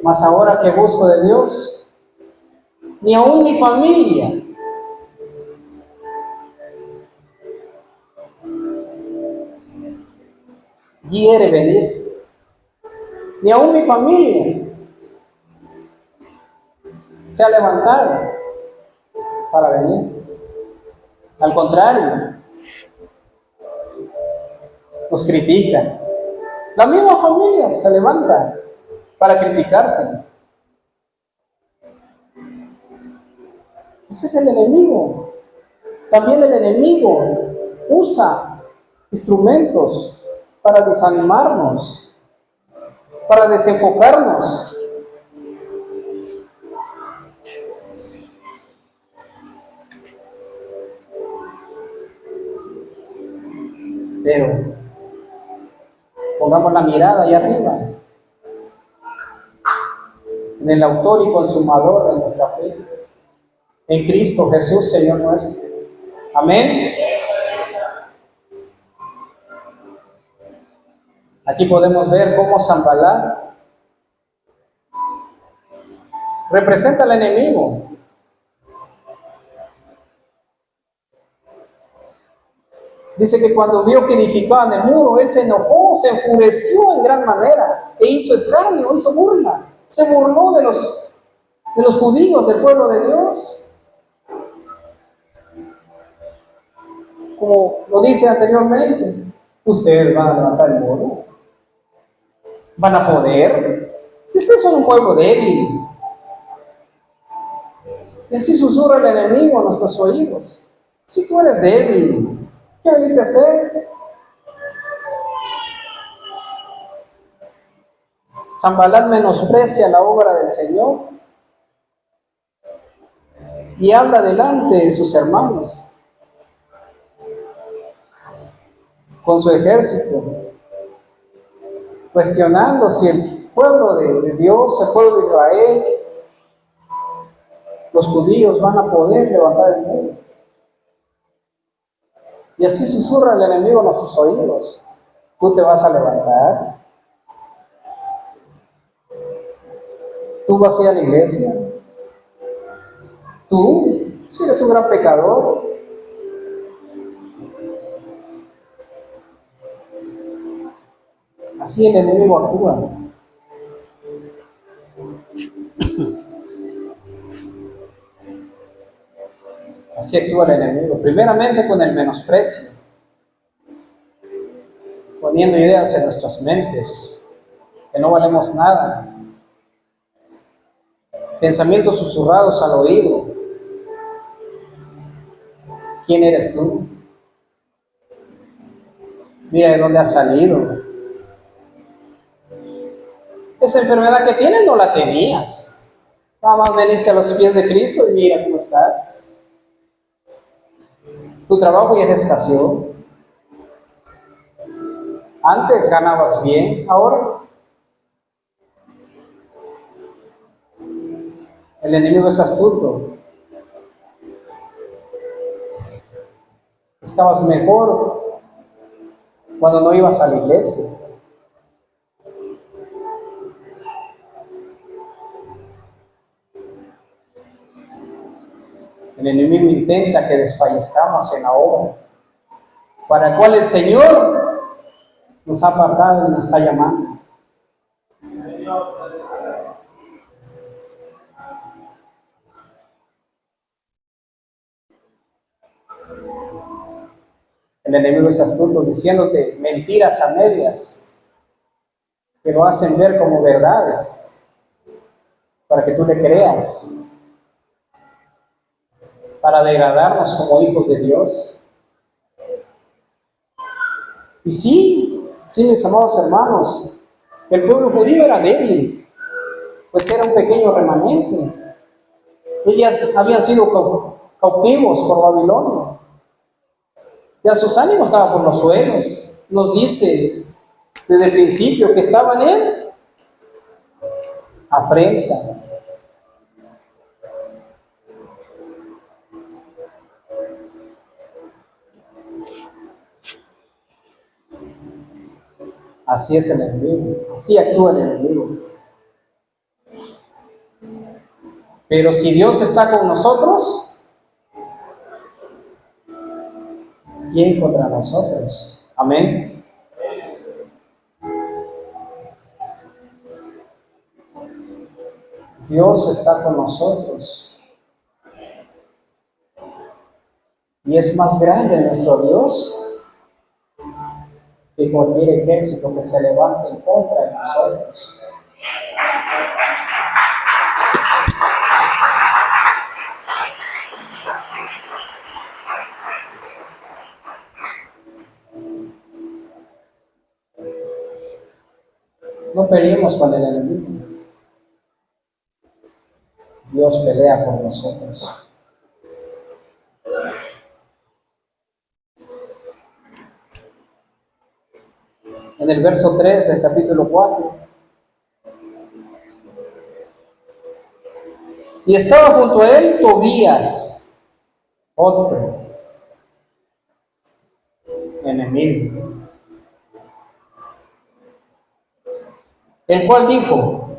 Speaker 1: Mas ahora que busco de Dios, ni aún mi familia quiere venir. Ni aún mi familia se ha levantado para venir. Al contrario, nos critican. La misma familia se levanta para criticarte. Ese es el enemigo. También el enemigo usa instrumentos para desanimarnos, para desenfocarnos. Pero pongamos la mirada allá arriba, en el autor y consumador de nuestra fe, en Cristo Jesús, Señor nuestro. Amén. Aquí podemos ver cómo Sanballat representa al enemigo. Dice que cuando vio que edificaban el muro, él se enojó, se enfureció en gran manera e hizo escarnio, hizo burla. Se burló de los judíos, del pueblo de Dios. Como lo dice anteriormente, ustedes van a levantar el muro. ¿Van a poder? Si ustedes son un pueblo débil. Y así susurra el enemigo a nuestros oídos. Si tú eres débil, ¿qué debiste hacer? Sanballat menosprecia la obra del Señor y habla delante de sus hermanos con su ejército, cuestionando si el pueblo de Dios, el pueblo de Israel, los judíos van a poder levantar el muro. Y así susurra el enemigo en nuestros oídos. Tú te vas a levantar. Tú vas a ir a la iglesia. Tú, si eres un gran pecador. Así el enemigo actúa. Así actúa el enemigo. Primeramente con el menosprecio, poniendo ideas en nuestras mentes, que no valemos nada. Pensamientos susurrados al oído. ¿Quién eres tú? Mira de dónde has salido. Esa enfermedad que tienes no la tenías. Nada más veniste a los pies de Cristo y mira cómo estás. Tu trabajo ya te escaseó. Antes ganabas bien, ahora el enemigo es astuto. Estabas mejor cuando no ibas a la iglesia. El enemigo intenta que desfallezcamos en la obra, para la cual el Señor nos ha apartado y nos está llamando. El enemigo es astuto, diciéndote mentiras a medias, que lo hacen ver como verdades, para que tú le creas, para degradarnos como hijos de Dios. Y sí, mis amados hermanos, el pueblo judío era débil, pues era un pequeño remanente. Ellas habían sido cautivos por Babilonia. Ya sus ánimos estaban por los suelos. Nos dice desde el principio que estaban en afrenta. Así es el enemigo, así actúa el enemigo. Pero si Dios está con nosotros, ¿quién contra nosotros? Amén. Dios está con nosotros. Y es más grande nuestro Dios que cualquier ejército que se levante en contra de nosotros. No peleemos con el enemigo. Dios pelea por nosotros. En el verso 3 del capítulo 4. Y estaba junto a él Tobías, otro enemigo, el cual dijo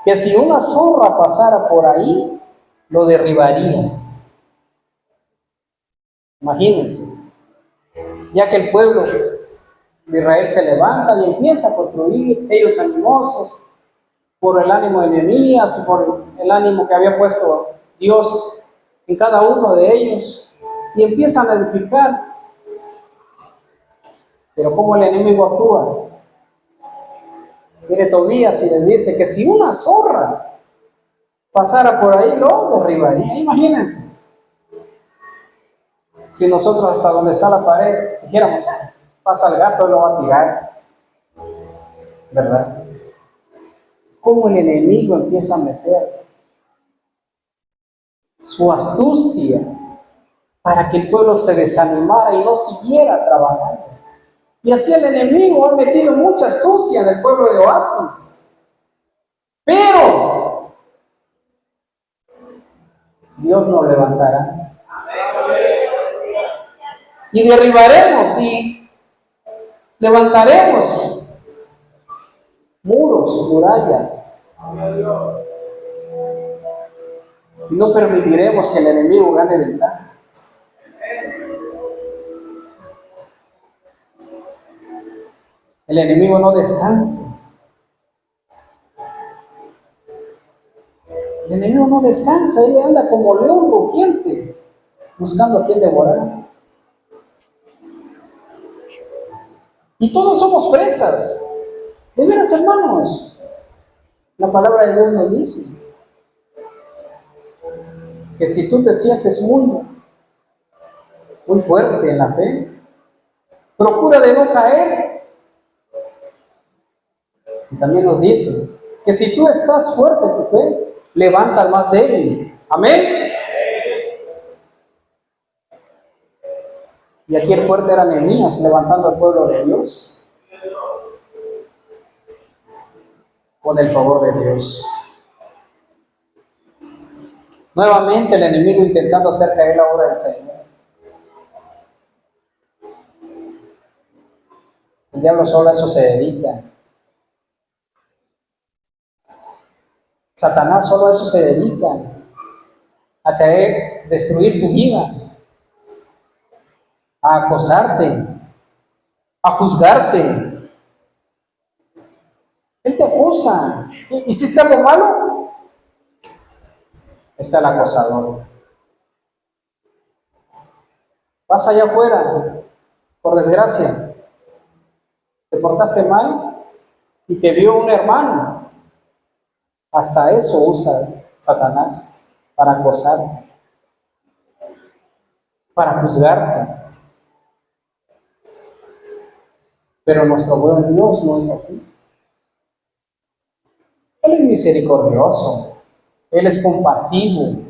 Speaker 1: que si una zorra pasara por ahí, lo derribaría. Imagínense, ya que el pueblo de Israel se levanta y empieza a construir, ellos animosos, por el ánimo de Nehemías y por el ánimo que había puesto Dios en cada uno de ellos, y empiezan a edificar. Pero ¿cómo el enemigo actúa? Viene Tobías y les dice que si una zorra pasara por ahí, lo derribaría. Imagínense, si nosotros hasta donde está la pared dijéramos, pasa el gato y lo va a tirar, ¿verdad? ¿Cómo el enemigo empieza a meter su astucia para que el pueblo se desanimara y no siguiera trabajando? Y así el enemigo ha metido mucha astucia en el pueblo de Oasis. Pero Dios nos levantará. Y derribaremos y levantaremos muros, murallas. Y no permitiremos que el enemigo gane ventaja. El enemigo no descansa. El enemigo no descansa, él anda como león rugiente, buscando a quien devorar. Y todos somos presas. De veras, hermanos. La palabra de Dios nos dice que si tú te sientes muy fuerte en la fe, procura de no caer. Y también nos dice que si tú estás fuerte en tu fe, levanta al más débil. Amén. Y aquí el fuerte era Nehemías, levantando al pueblo de Dios con el favor de Dios. Nuevamente el enemigo intentando hacer caer la obra del Señor. El diablo solo a eso se dedica. Satanás solo a eso se dedica, a caer, destruir tu vida, a acosarte, a juzgarte. Él te acusa. ¿Hiciste algo malo? Está el acosador. Vas allá afuera, por desgracia, te portaste mal y te vio un hermano. Hasta eso usa Satanás para acosarte, para juzgarte. Pero nuestro buen Dios no es así. Él es misericordioso, Él es compasivo,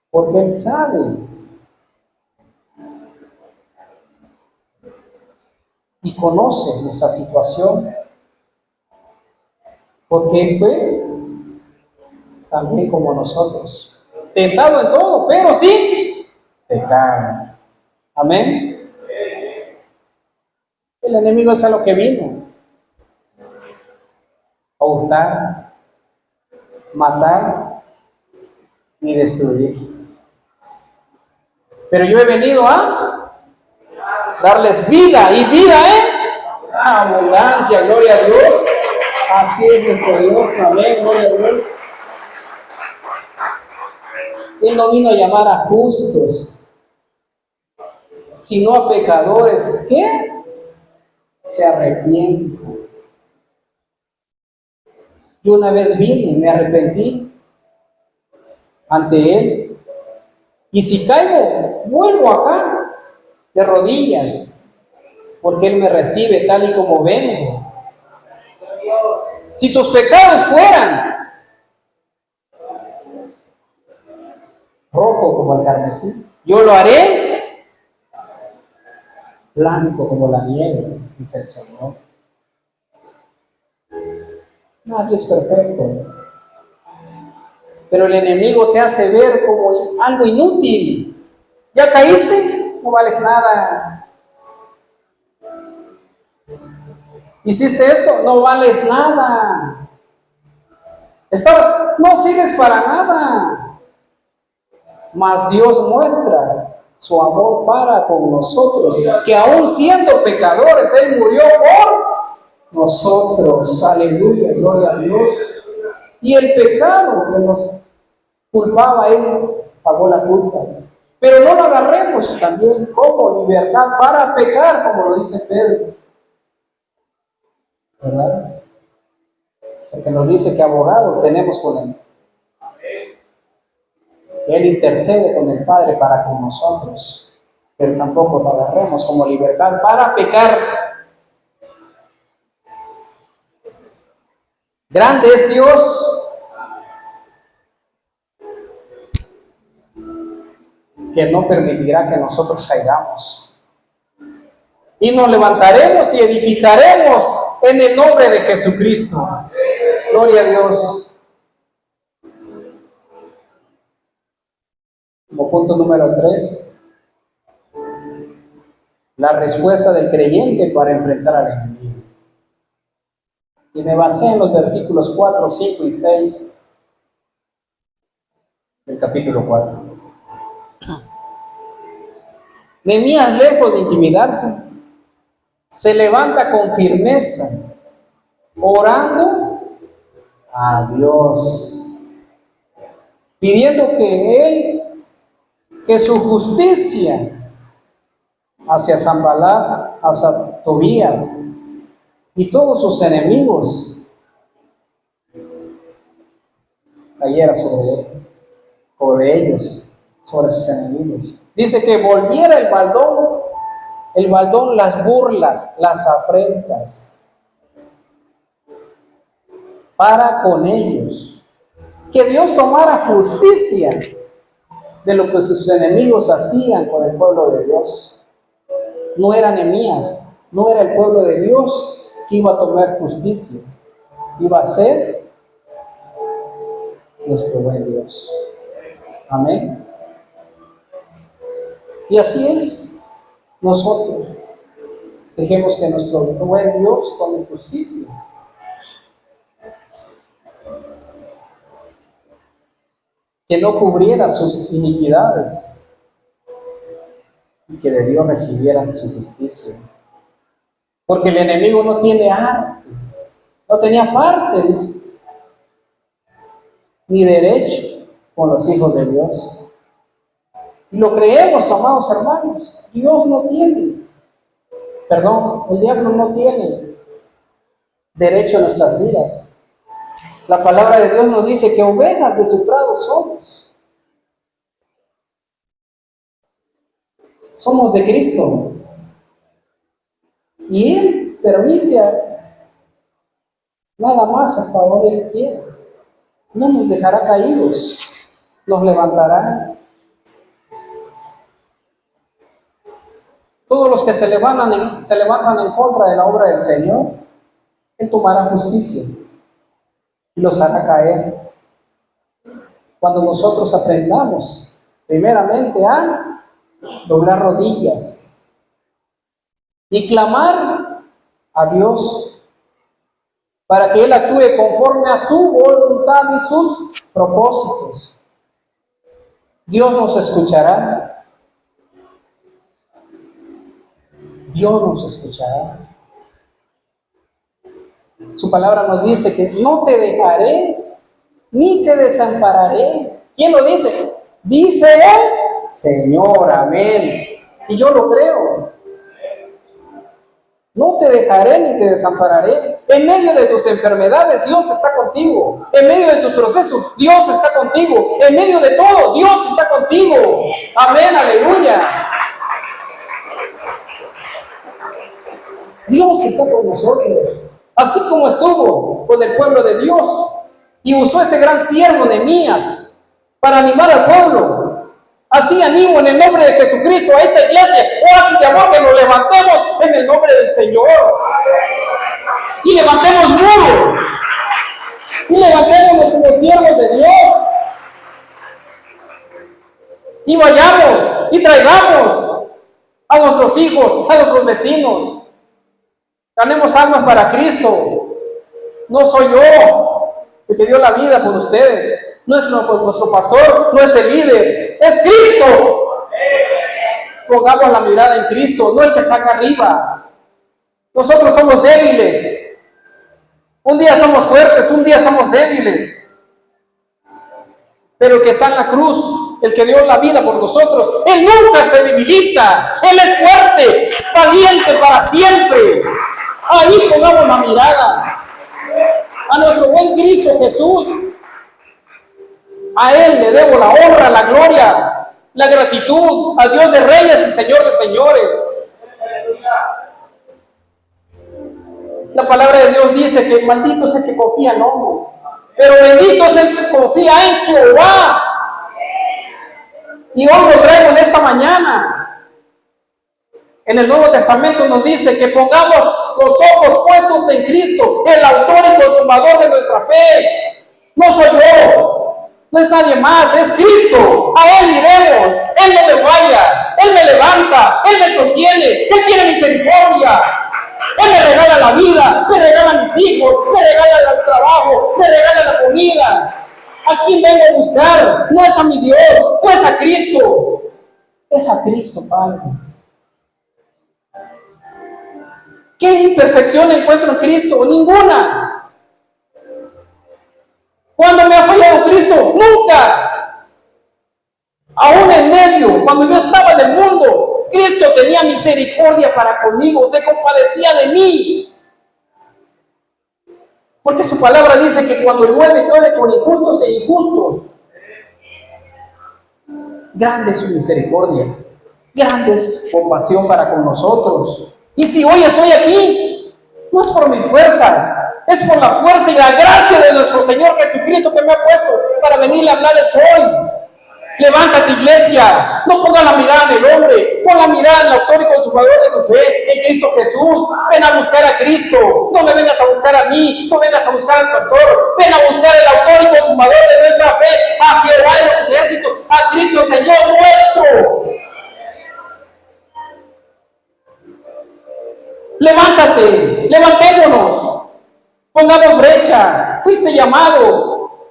Speaker 1: porque Él sabe y conoce nuestra situación, porque Él fue también como nosotros, tentado en todo, pero sin pecar. Amén. El enemigo es a lo que vino: a hurtar, matar y destruir. Pero yo he venido a darles vida, y vida en abundancia. Gloria a Dios. Así es nuestro Dios. Amén. Gloria a Dios. Él no vino a llamar a justos, sino a pecadores que se arrepientan. Yo una vez vine y me arrepentí ante Él, y si caigo, vuelvo acá de rodillas, porque Él me recibe tal y como vengo. Si tus pecados fueran rojo como el carmesí, yo lo haré blanco como la nieve, dice el Señor. Nadie es perfecto, pero el enemigo te hace ver como algo inútil. ¿Ya caíste? No vales nada. ¿Hiciste esto? No vales nada. No sirves para nada. Mas Dios muestra su amor para con nosotros, que aún siendo pecadores, Él murió por nosotros. Aleluya, gloria a Dios. Y el pecado que nos culpaba, Él pagó la culpa. Pero no lo agarremos también como libertad para pecar, como lo dice Pedro, ¿verdad? Porque nos dice que abogado tenemos con Él. Él intercede con el Padre para con nosotros, pero tampoco lo agarremos como libertad para pecar. Grande es Dios, que no permitirá que nosotros caigamos. Y nos levantaremos y edificaremos en el nombre de Jesucristo. Gloria a Dios. Como punto número 3, la respuesta del creyente para enfrentar al enemigo. Y me basé en los versículos 4, 5 y 6 del capítulo 4. Nehemías, lejos de intimidarse, se levanta con firmeza, orando a Dios, pidiendo que su justicia hacia Sanballat, hacia Tobías y todos sus enemigos cayera sobre ellos, sobre sus enemigos. Dice que volviera el baldón, las burlas, las afrentas para con ellos. Que Dios tomara justicia de lo que sus enemigos hacían con el pueblo de Dios. No era Nehemías, no era el pueblo de Dios que iba a tomar justicia, iba a ser nuestro buen Dios. Amén. Y así es, nosotros dejemos que nuestro buen Dios tome justicia. Que no cubriera sus iniquidades y que de Dios recibiera su justicia. Porque el enemigo no tiene arte, no tenía parte, dice, ni derecho con los hijos de Dios. Y lo creemos, amados hermanos. Dios no tiene, el diablo no tiene derecho a nuestras vidas. La palabra de Dios nos dice que ovejas de su prado somos. Somos de Cristo. Y Él permite nada más hasta donde Él quiera. No nos dejará caídos, nos levantará. Todos los que se levantan en contra de la obra del Señor, Él tomará justicia y los hará caer. Cuando nosotros aprendamos, primeramente, a doblar rodillas y clamar a Dios para que Él actúe conforme a su voluntad y sus propósitos. Dios nos escuchará. Dios nos escuchará. Su palabra nos dice que no te dejaré ni te desampararé. ¿Quién lo dice? Dice el Señor, amén. Y yo lo creo. No te dejaré ni te desampararé. En medio de tus enfermedades, Dios está contigo. En medio de tus procesos, Dios está contigo. En medio de todo, Dios está contigo. Amén, aleluya. Dios está con nosotros, así como estuvo con el pueblo de Dios y usó este gran siervo Nehemías para animar al pueblo. Así animo en el nombre de Jesucristo a esta iglesia, oasis de amor, que nos levantemos en el nombre del Señor y levantemos muros y levantémonos como siervos de Dios y vayamos y traigamos a nuestros hijos, a nuestros vecinos. Ganemos almas para Cristo. No soy yo el que dio la vida por ustedes. Nuestro pastor no es el líder, es Cristo. Pongamos la mirada en Cristo, no el que está acá arriba. Nosotros somos débiles. Un día somos fuertes, un día somos débiles. Pero el que está en la cruz, el que dio la vida por nosotros, Él nunca se debilita. Él es fuerte, valiente para siempre. Ahí pongamos la mirada a nuestro buen Cristo Jesús. A Él le debo la honra, la gloria, la gratitud, al Dios de reyes y Señor de señores. La palabra de Dios dice que maldito es el que confía en hombres, pero bendito es el que confía en Jehová. Y hoy lo traigo en esta mañana. En el Nuevo Testamento nos dice que pongamos los ojos puestos en Cristo, el autor y consumador de nuestra fe. No soy yo, No es nadie más, es Cristo. A Él miremos. Él no me falla. Él me levanta. Él me sostiene. Él tiene misericordia. Él me regala la vida, me regala mis hijos, me regala el trabajo, me regala la comida. ¿A quién vengo a buscar? No es a mi Dios, no es a Cristo. Es a Cristo, Padre. ¿Qué imperfección encuentro en Cristo? Ninguna. ¿Cuándo me ha fallado Cristo? Nunca. Aún en medio, cuando yo estaba en el mundo, Cristo tenía misericordia para conmigo, se compadecía de mí. Porque su palabra dice que cuando llueve con injustos e injustos. Grande es su misericordia, grande es su compasión para con nosotros. Y si hoy estoy aquí, no es por mis fuerzas, es por la fuerza y la gracia de nuestro Señor Jesucristo que me ha puesto para venirle a hablarles hoy. Levántate, iglesia, no ponga la mirada en el hombre, pon la mirada en el autor y consumador de tu fe, en Cristo Jesús. Ven a buscar a Cristo, no me vengas a buscar a mí, no vengas a buscar al pastor, ven a buscar al autor y consumador de nuestra fe, a Jehová de los ejércitos, a Cristo Señor nuestro. Levántate, levantémonos, pongamos brecha, fuiste llamado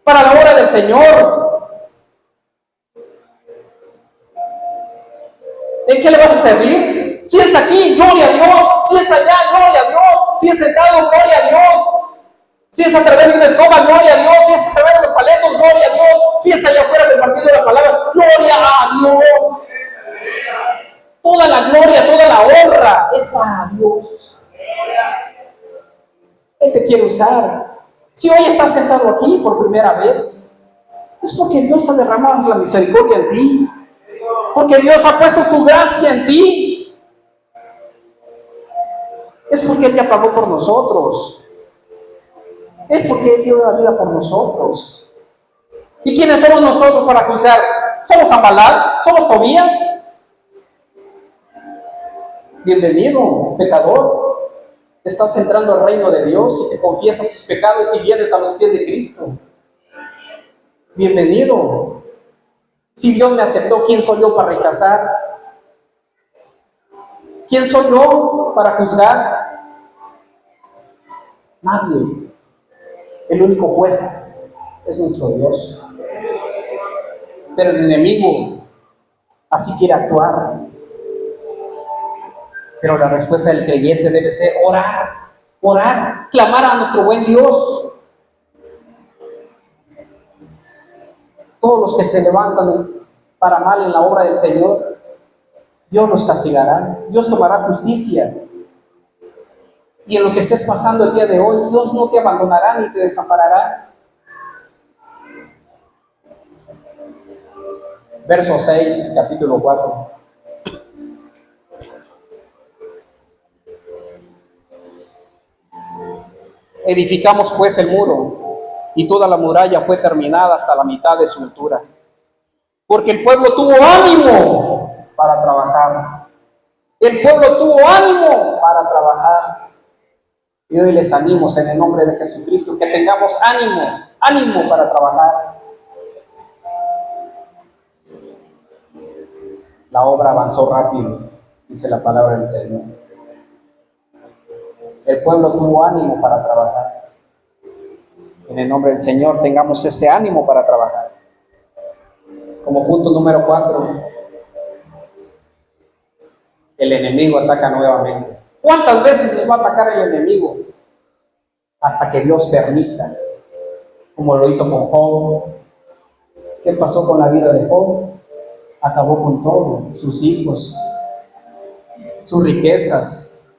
Speaker 1: para la obra del Señor. ¿En qué le vas a servir? Si es aquí, gloria a Dios. Si es allá, gloria a Dios. Si es sentado, gloria a Dios. Si es a través de una escoba, gloria a Dios. Si es a través de los paletos, gloria a Dios. Si es allá afuera compartiendo la palabra, gloria a Dios. Toda la gloria, toda la honra es para Dios. Él te quiere usar. Si hoy estás sentado aquí por primera vez, es porque Dios ha derramado la misericordia en ti. Porque Dios ha puesto su gracia en ti. Es porque Él ya pagó por nosotros. Es porque Él dio la vida por nosotros. ¿Y quiénes somos nosotros para juzgar? ¿Somos Ambalad? ¿Somos Tobías? Bienvenido, pecador. Estás entrando al reino de Dios y te confiesas tus pecados y vienes a los pies de Cristo. Bienvenido. Si Dios me aceptó, ¿quién soy yo para rechazar? ¿Quién soy yo para juzgar? Nadie. El único juez es nuestro Dios. Pero el enemigo así quiere actuar. Pero la respuesta del creyente debe ser orar, clamar a nuestro buen Dios. Todos los que se levantan para mal en la obra del Señor, Dios los castigará, Dios tomará justicia. Y en lo que estés pasando el día de hoy, Dios no te abandonará ni te desamparará. Verso 6, capítulo 4. Edificamos pues el muro, y toda la muralla fue terminada hasta la mitad de su altura, porque el pueblo tuvo ánimo para trabajar. El pueblo tuvo ánimo para trabajar. Y hoy les animo en el nombre de Jesucristo que tengamos ánimo para trabajar. La obra avanzó rápido, dice la palabra del Señor. El pueblo tuvo ánimo para trabajar. En el nombre del Señor tengamos ese ánimo para trabajar. Como punto número 4, el enemigo ataca nuevamente. ¿Cuántas veces les va a atacar el enemigo? Hasta que Dios permita, como lo hizo con Job. ¿Qué pasó con la vida de Job? Acabó con todo, sus hijos, sus riquezas,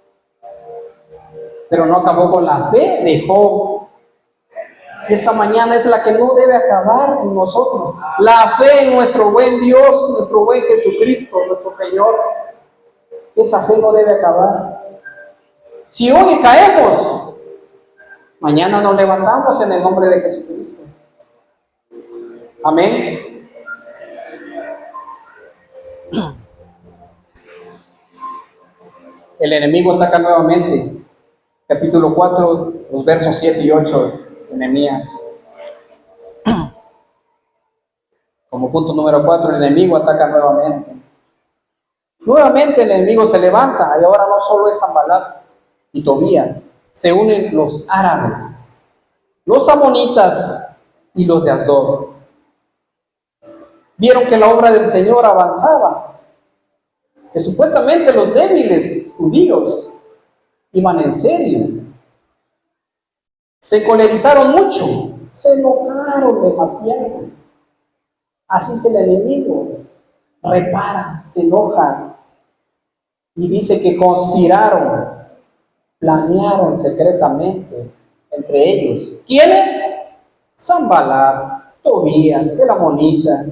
Speaker 1: pero no acabó con la fe de Job. Esta mañana es la que no debe acabar en nosotros. La fe en nuestro buen Dios, nuestro buen Jesucristo, nuestro Señor. Esa fe no debe acabar. Si hoy caemos, mañana nos levantamos en el nombre de Jesucristo. Amén. El enemigo ataca nuevamente. Capítulo 4, los versos 7 y 8 de Nehemías. Como punto número 4, el enemigo ataca nuevamente. Nuevamente el enemigo se levanta y ahora no solo es Sanbalat y Tobías, se unen los árabes, los amonitas y los de Asdod. Vieron que la obra del Señor avanzaba, que supuestamente los débiles judíos iban en serio. Se colerizaron mucho, se enojaron demasiado. Así es el enemigo, repara, se enoja y dice que conspiraron, planearon secretamente entre ellos. ¿Quiénes? Sanbalat, Tobías, el amonita,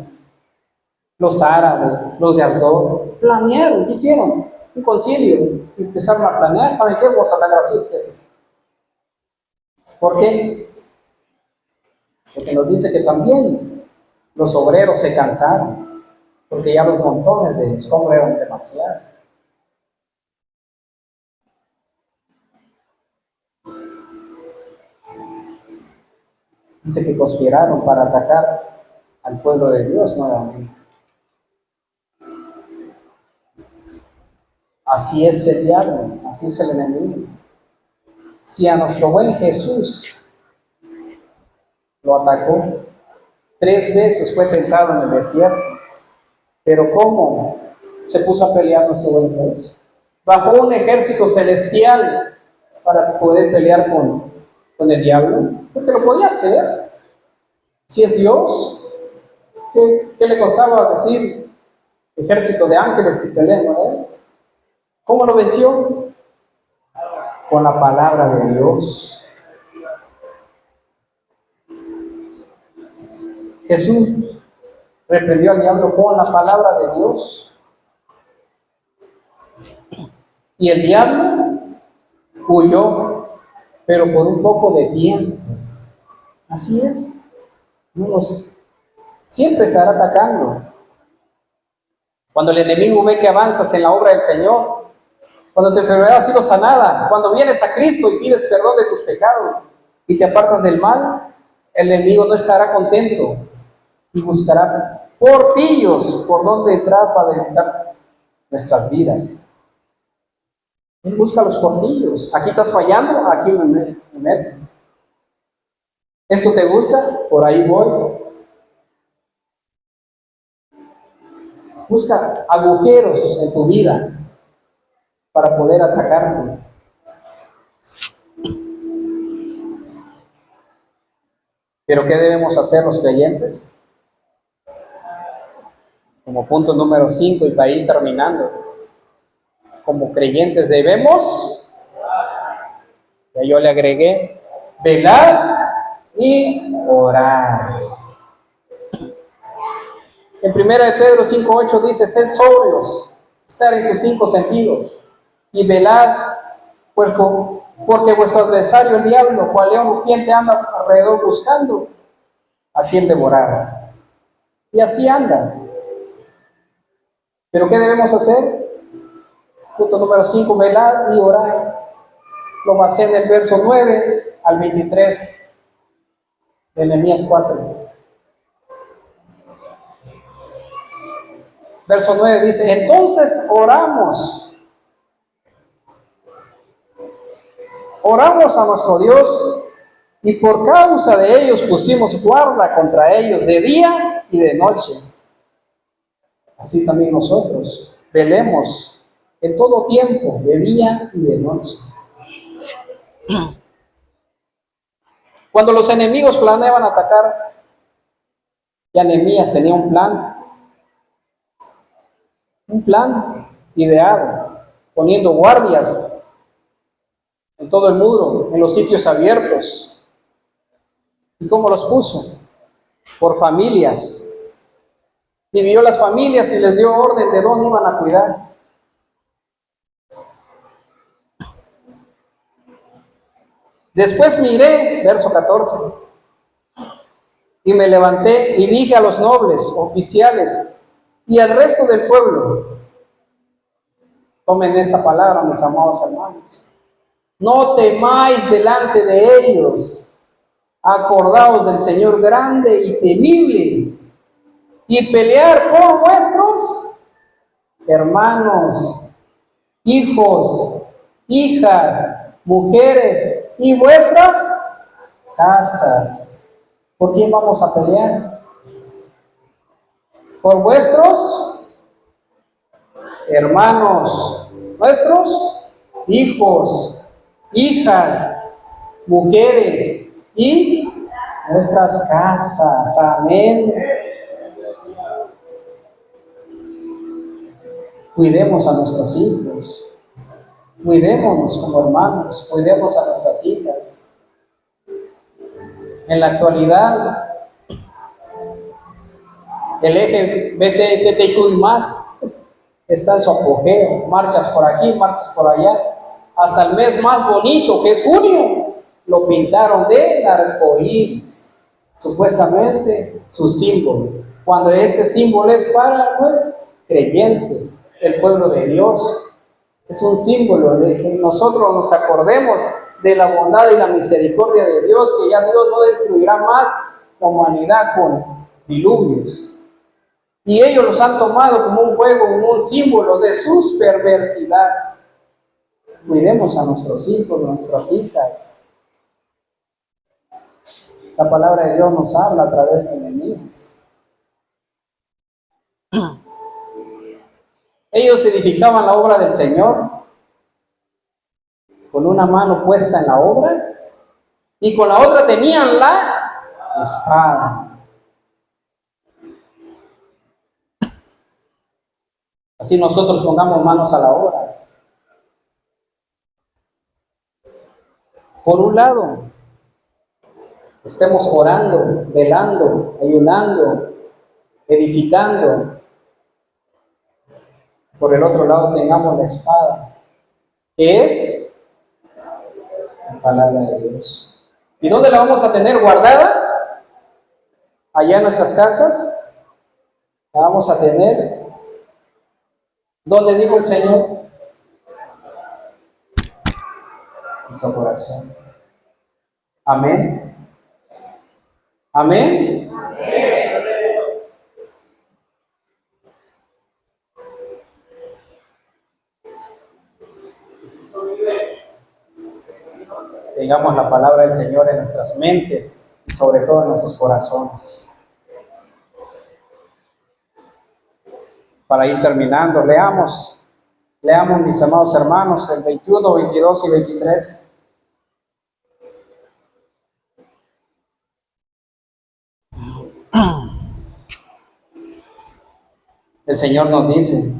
Speaker 1: los árabes, los de Asdod. Planearon, hicieron un concilio y empezaron a planear. ¿Saben qué? Vamos a hablar así, así. ¿Por qué? Porque nos dice que también los obreros se cansaron, porque ya los montones de escombros eran demasiado. Dice que conspiraron para atacar al pueblo de Dios nuevamente. Así es el diablo, así es el enemigo. Si a nuestro buen Jesús lo atacó, 3 veces fue tentado en el desierto, pero ¿cómo se puso a pelear nuestro buen Dios? Bajó un ejército celestial para poder pelear con el diablo, porque lo podía hacer. Si es Dios, ¿qué le costaba decir ejército de ángeles y pelean con él? ¿Cómo lo venció? Con la palabra de Dios. Jesús reprendió al diablo con la palabra de Dios. Y el diablo huyó, pero por un poco de tiempo. Así es. Siempre estará atacando. Cuando el enemigo ve que avanzas en la obra del Señor, cuando tu enfermedad ha sido sanada, cuando vienes a Cristo y pides perdón de tus pecados y te apartas del mal, el enemigo no estará contento y buscará portillos por donde entrar para debilitar nuestras vidas. Él busca los portillos. Aquí estás fallando, aquí me meto. ¿Esto te gusta? Por ahí voy. Busca agujeros en tu vida para poder atacarte. ¿Pero qué debemos hacer los creyentes? Como punto número 5 y para ir terminando. Como creyentes debemos, ya yo le agregué, velar y orar. En 1 Pedro 5:8 dice, sed sobrios, estar en tus 5 sentidos y velad, porque vuestro adversario, el diablo, cual león rugiente, anda alrededor buscando a quien devorar. Y así anda. ¿Pero qué debemos hacer? Punto número 5, velad y orar. Lo basé en el verso 9 al 23 de Nehemías 4. Verso 9 dice, entonces oramos a nuestro Dios y por causa de ellos pusimos guarda contra ellos de día y de noche. Así también nosotros velemos en todo tiempo, de día y de noche. Cuando los enemigos planeaban atacar, ya Nehemías tenía un plan ideado, poniendo guardias en todo el muro, en los sitios abiertos. ¿Y cómo los puso? Por familias. Dividió las familias y les dio orden de dónde iban a cuidar. Después miré, verso 14, y me levanté y dije a los nobles, oficiales y al resto del pueblo, tomen esta palabra, mis amados hermanos, no temáis delante de ellos, acordaos del Señor grande y temible, y pelear por vuestros hermanos, hijos, hijas, mujeres y vuestras casas. ¿Por quién vamos a pelear? Por vuestros hermanos, nuestros hijos, hijas, mujeres y nuestras casas. Amén. Cuidemos a nuestros hijos, cuidémonos como hermanos, cuidemos a nuestras hijas. En la actualidad, el LGBTQI más está en su apogeo, marchas por aquí, marchas por allá, hasta el mes más bonito que es junio, lo pintaron de arcoíris, supuestamente su símbolo, cuando ese símbolo es para los creyentes, el pueblo de Dios. Es un símbolo de que nosotros nos acordemos de la bondad y la misericordia de Dios, que ya Dios no destruirá más la humanidad con diluvios. Y ellos los han tomado como un juego, como un símbolo de su perversidad. Cuidemos a nuestros hijos, a nuestras hijas. La palabra de Dios nos habla a través de Nehemías. Ellos edificaban la obra del Señor con una mano puesta en la obra y con la otra tenían la espada. Así nosotros pongamos manos a la obra. Por un lado, estemos orando, velando, ayunando, edificando. Por el otro lado tengamos la espada, que es la palabra de Dios. ¿Y dónde la vamos a tener guardada? Allá en nuestras casas. La vamos a tener. ¿Dónde dijo el Señor? Nuestro corazón. Amén. Amén. Tengamos la palabra del Señor en nuestras mentes y sobre todo en nuestros corazones. Para ir terminando, leamos, mis amados hermanos, el 21, 22 y 23. El Señor nos dice: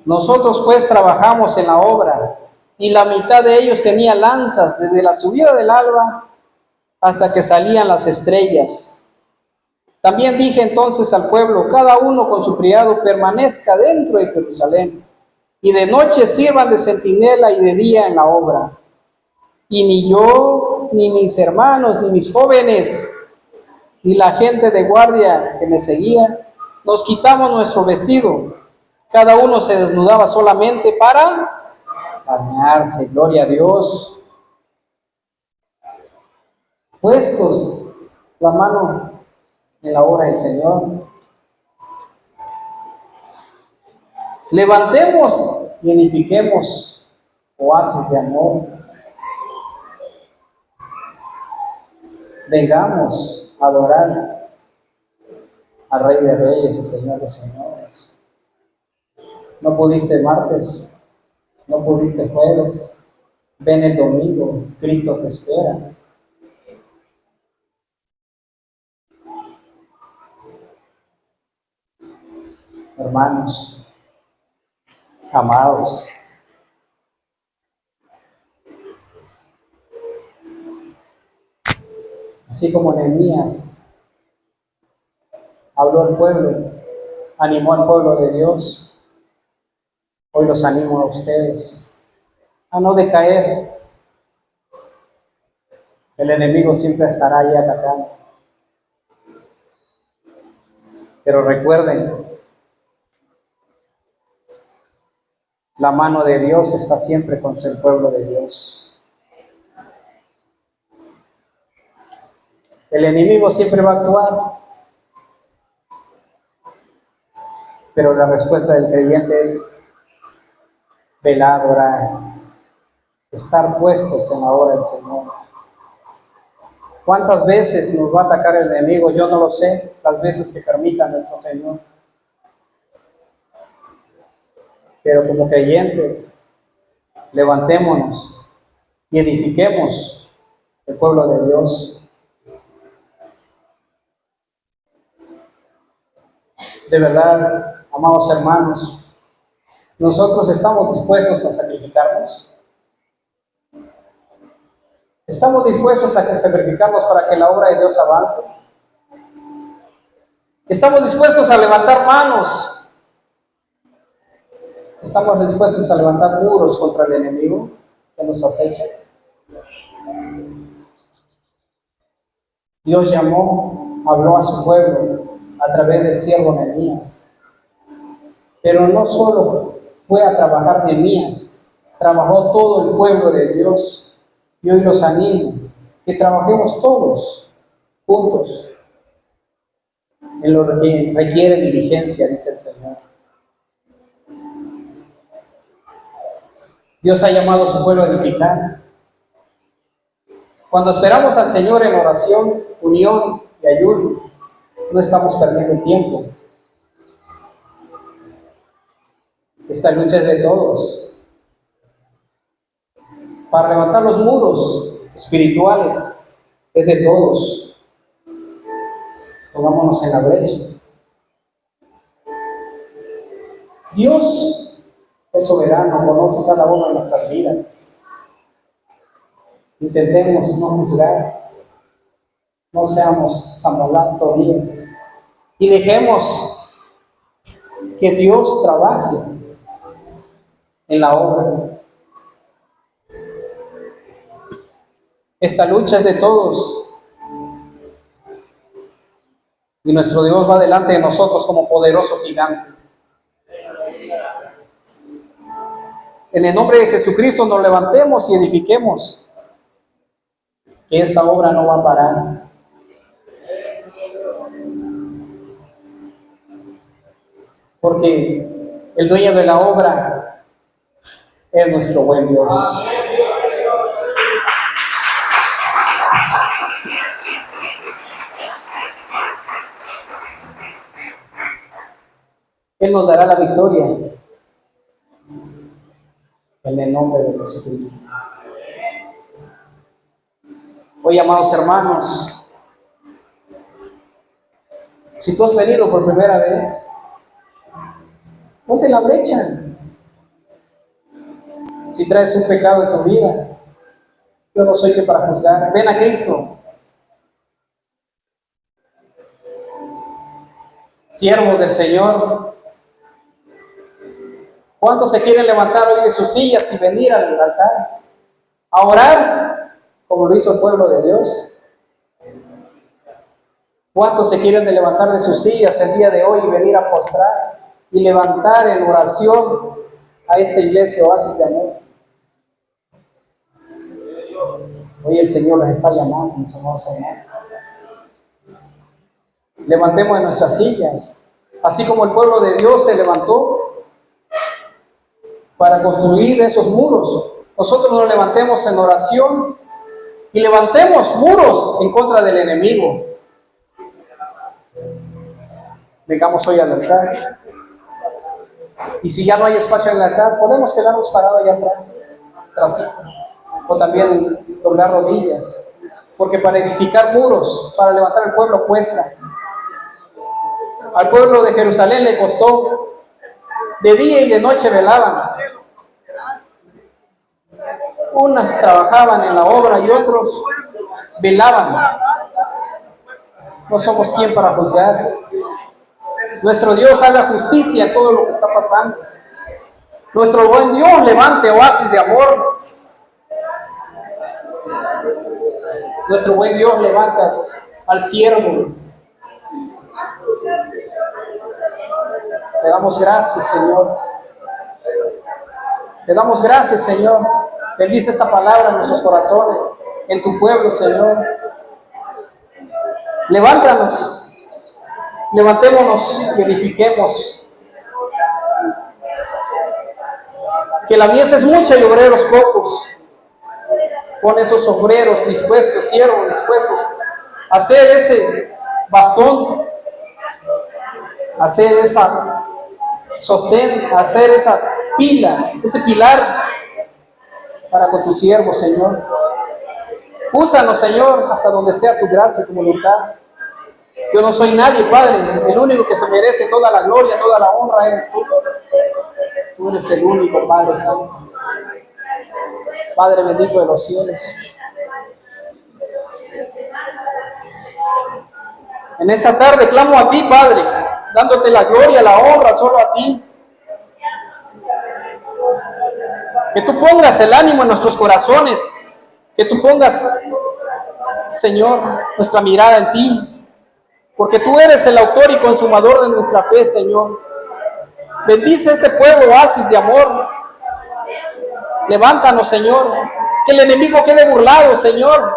Speaker 1: nosotros pues trabajamos en la obra, y la mitad de ellos tenía lanzas desde la subida del alba hasta que salían las estrellas. También dije entonces al pueblo: cada uno con su criado permanezca dentro de Jerusalén, y de noche sirvan de centinela y de día en la obra. Y ni yo, ni mis hermanos, ni mis jóvenes, ni la gente de guardia que me seguía, nos quitamos nuestro vestido. Cada uno se desnudaba solamente para bañarse. Gloria a Dios. Puestos la mano en la obra del Señor, levantemos y edifiquemos oasis de amor. Vengamos a adorar al Rey de Reyes y Señor de Señores. No pudiste martes, no pudiste jueves, ven el domingo, Cristo te espera. Hermanos, amados, así como Nehemías habló al pueblo, animó al pueblo de Dios, hoy los animo a ustedes a no decaer. El enemigo siempre estará ahí atacando. Pero recuerden, la mano de Dios está siempre con el pueblo de Dios. El enemigo siempre va a actuar. Pero la respuesta del creyente es velar, orar, estar puestos en la obra del Señor. ¿Cuántas veces nos va a atacar el enemigo? Yo no lo sé, las veces que permita nuestro Señor. Pero como creyentes, levantémonos y edifiquemos el pueblo de Dios. De verdad, amados hermanos, nosotros estamos dispuestos a sacrificarnos. ¿Estamos dispuestos a sacrificarnos para que la obra de Dios avance? ¿Estamos dispuestos a levantar manos? ¿Estamos dispuestos a levantar muros contra el enemigo que nos acecha? Dios llamó, habló a su pueblo a través del siervo Nehemías. Pero no solo fue a trabajar Nehemías, trabajó todo el pueblo de Dios. Y hoy los animo que trabajemos todos juntos en lo que requiere diligencia, dice el Señor. Dios ha llamado a su pueblo a edificar. Cuando esperamos al Señor en oración, unión y ayuno, no estamos perdiendo tiempo. Esta lucha es de todos. Para levantar los muros espirituales es de todos. Pongámonos en la brecha. Dios es soberano, conoce cada una de nuestras vidas. Intentemos no juzgar, no seamos Sanballat, Tobías, y dejemos que Dios trabaje en la obra. Esta lucha es de todos. Y nuestro Dios va delante de nosotros como poderoso gigante. En el nombre de Jesucristo nos levantemos y edifiquemos. Que esta obra no va a parar. Porque el dueño de la obra es nuestro buen Dios. Él nos dará la victoria en el nombre de Jesucristo. Hoy, amados hermanos, si tú has venido por primera vez, ponte en la brecha. Si traes un pecado en tu vida, yo no soy quien para juzgar. Ven a Cristo. Siervos del Señor, ¿cuántos se quieren levantar hoy de sus sillas y venir al altar a orar como lo hizo el pueblo de Dios? ¿Cuántos se quieren levantar de sus sillas el día de hoy y venir a postrar y levantar en oración a esta iglesia Oasis de Amor? Hoy el Señor nos está llamando, mis amados hermanos. Levantemos de nuestras sillas, así como el pueblo de Dios se levantó para construir esos muros. Nosotros nos levantemos en oración y levantemos muros en contra del enemigo. Vengamos hoy al altar. Y si ya no hay espacio en el altar, podemos quedarnos parados allá atrás, trasito, o también doblar rodillas, porque para edificar muros, para levantar el pueblo cuesta. Al pueblo de Jerusalén le costó, de día y de noche velaban. Unos trabajaban en la obra y otros velaban. No somos quien para juzgar. Nuestro Dios haga justicia en todo lo que está pasando. Nuestro buen Dios levante oasis de amor. Nuestro buen Dios levanta al siervo. Te damos gracias, Señor. Te damos gracias, Señor. Bendice esta palabra en nuestros corazones, en tu pueblo, Señor. Levántanos, levantémonos y edifiquemos que la mies es mucha y obreros pocos. Pon esos obreros dispuestos, siervos dispuestos a hacer ese bastón, a hacer esa sostén, a hacer esa pila, ese pilar para con tus siervos, Señor. Úsanos, Señor, hasta donde sea tu gracia y tu voluntad. Yo no soy nadie, Padre. El único que se merece toda la gloria, toda la honra eres tú. Tú eres el único, Padre Santo. Padre bendito de los cielos. En esta tarde clamo a ti, Padre, dándote la gloria, la honra solo a ti. Que tú pongas el ánimo en nuestros corazones. Que tú pongas, Señor, nuestra mirada en ti. Porque tú eres el autor y consumador de nuestra fe, Señor. Bendice este pueblo, oasis de amor. Levántanos, Señor. Que el enemigo quede burlado, Señor.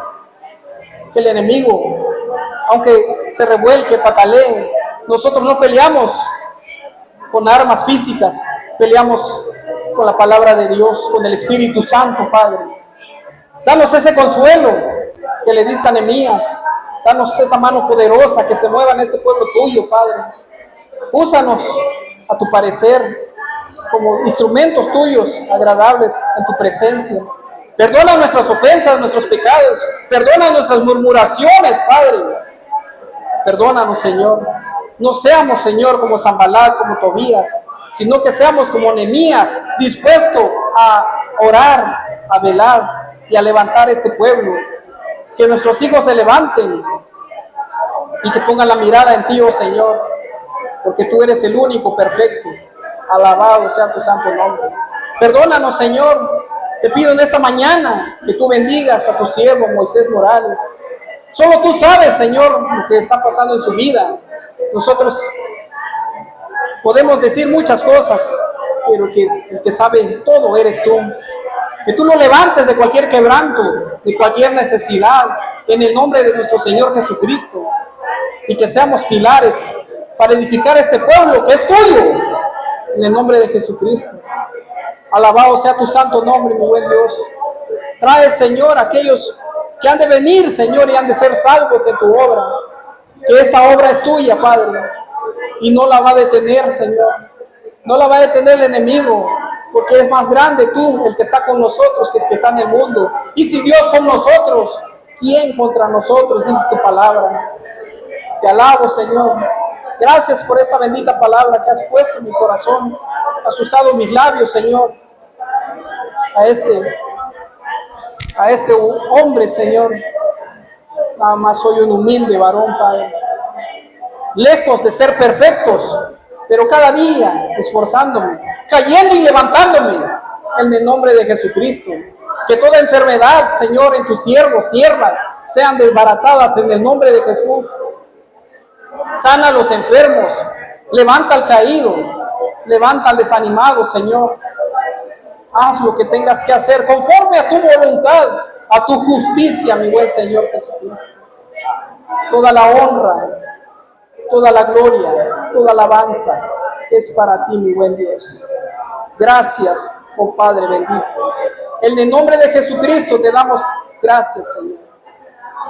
Speaker 1: Que el enemigo, aunque se revuelque, patalee, nosotros no peleamos con armas físicas, peleamos con la palabra de Dios, con el Espíritu Santo, Padre. Danos ese consuelo que le diste a Nehemías. Danos esa mano poderosa que se mueva en este pueblo tuyo, Padre. Úsanos a tu parecer como instrumentos tuyos agradables en tu presencia. Perdona nuestras ofensas, nuestros pecados. Perdona nuestras murmuraciones, Padre. Perdónanos, Señor. No seamos, Señor, como Sanballat, como Tobías, sino que seamos como Nehemías, dispuesto a orar, a velar y a levantar este pueblo. Que nuestros hijos se levanten y que pongan la mirada en ti, oh Señor, porque tú eres el único perfecto. Alabado sea tu santo nombre. Perdónanos, Señor. Te pido en esta mañana que tú bendigas a tu siervo Moisés Morales. Solo tú sabes, Señor, lo que está pasando en su vida. Nosotros podemos decir muchas cosas, pero el que sabe todo eres tú. Que tú lo levantes de cualquier quebranto, de cualquier necesidad, en el nombre de nuestro Señor Jesucristo. Y que seamos pilares para edificar este pueblo que es tuyo, en el nombre de Jesucristo. Alabado sea tu santo nombre, mi buen Dios. Trae, Señor, aquellos que han de venir, Señor, y han de ser salvos en tu obra. Que esta obra es tuya, Padre, y no la va a detener, Señor. No la va a detener el enemigo, porque es más grande tú, el que está con nosotros, que el que está en el mundo. Y si Dios con nosotros, ¿quién contra nosotros? Dice tu palabra. Te alabo, Señor. Gracias por esta bendita palabra que has puesto en mi corazón. Has usado mis labios, Señor, a este hombre, Señor. Nada más soy un humilde varón, Padre. Lejos de ser perfectos, pero cada día esforzándome, cayendo y levantándome en el nombre de Jesucristo. Que toda enfermedad, Señor, en tus siervos, siervas, sean desbaratadas en el nombre de Jesús. Sana a los enfermos, levanta al caído, levanta al desanimado, Señor. Haz lo que tengas que hacer conforme a tu voluntad, a tu justicia, mi buen Señor Jesucristo. Toda la honra, toda la gloria, toda la alabanza es para ti, mi buen Dios. Gracias, oh Padre bendito. En el nombre de Jesucristo te damos gracias, Señor.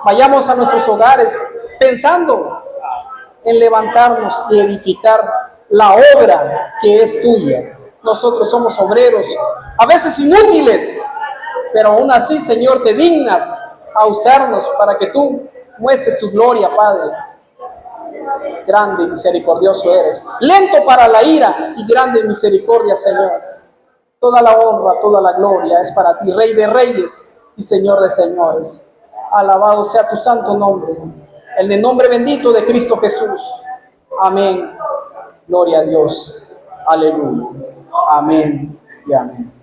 Speaker 1: Vayamos a nuestros hogares pensando en levantarnos y edificar la obra que es tuya. Nosotros somos obreros, a veces inútiles, pero aún así, Señor, te dignas a usarnos para que tú muestres tu gloria, Padre. Grande y misericordioso eres, lento para la ira y grande en misericordia, Señor. Toda la honra, toda la gloria es para ti, Rey de reyes y Señor de señores. Alabado sea tu santo nombre, en el nombre bendito de Cristo Jesús. Amén. Gloria a Dios. Aleluya. Amén y amén.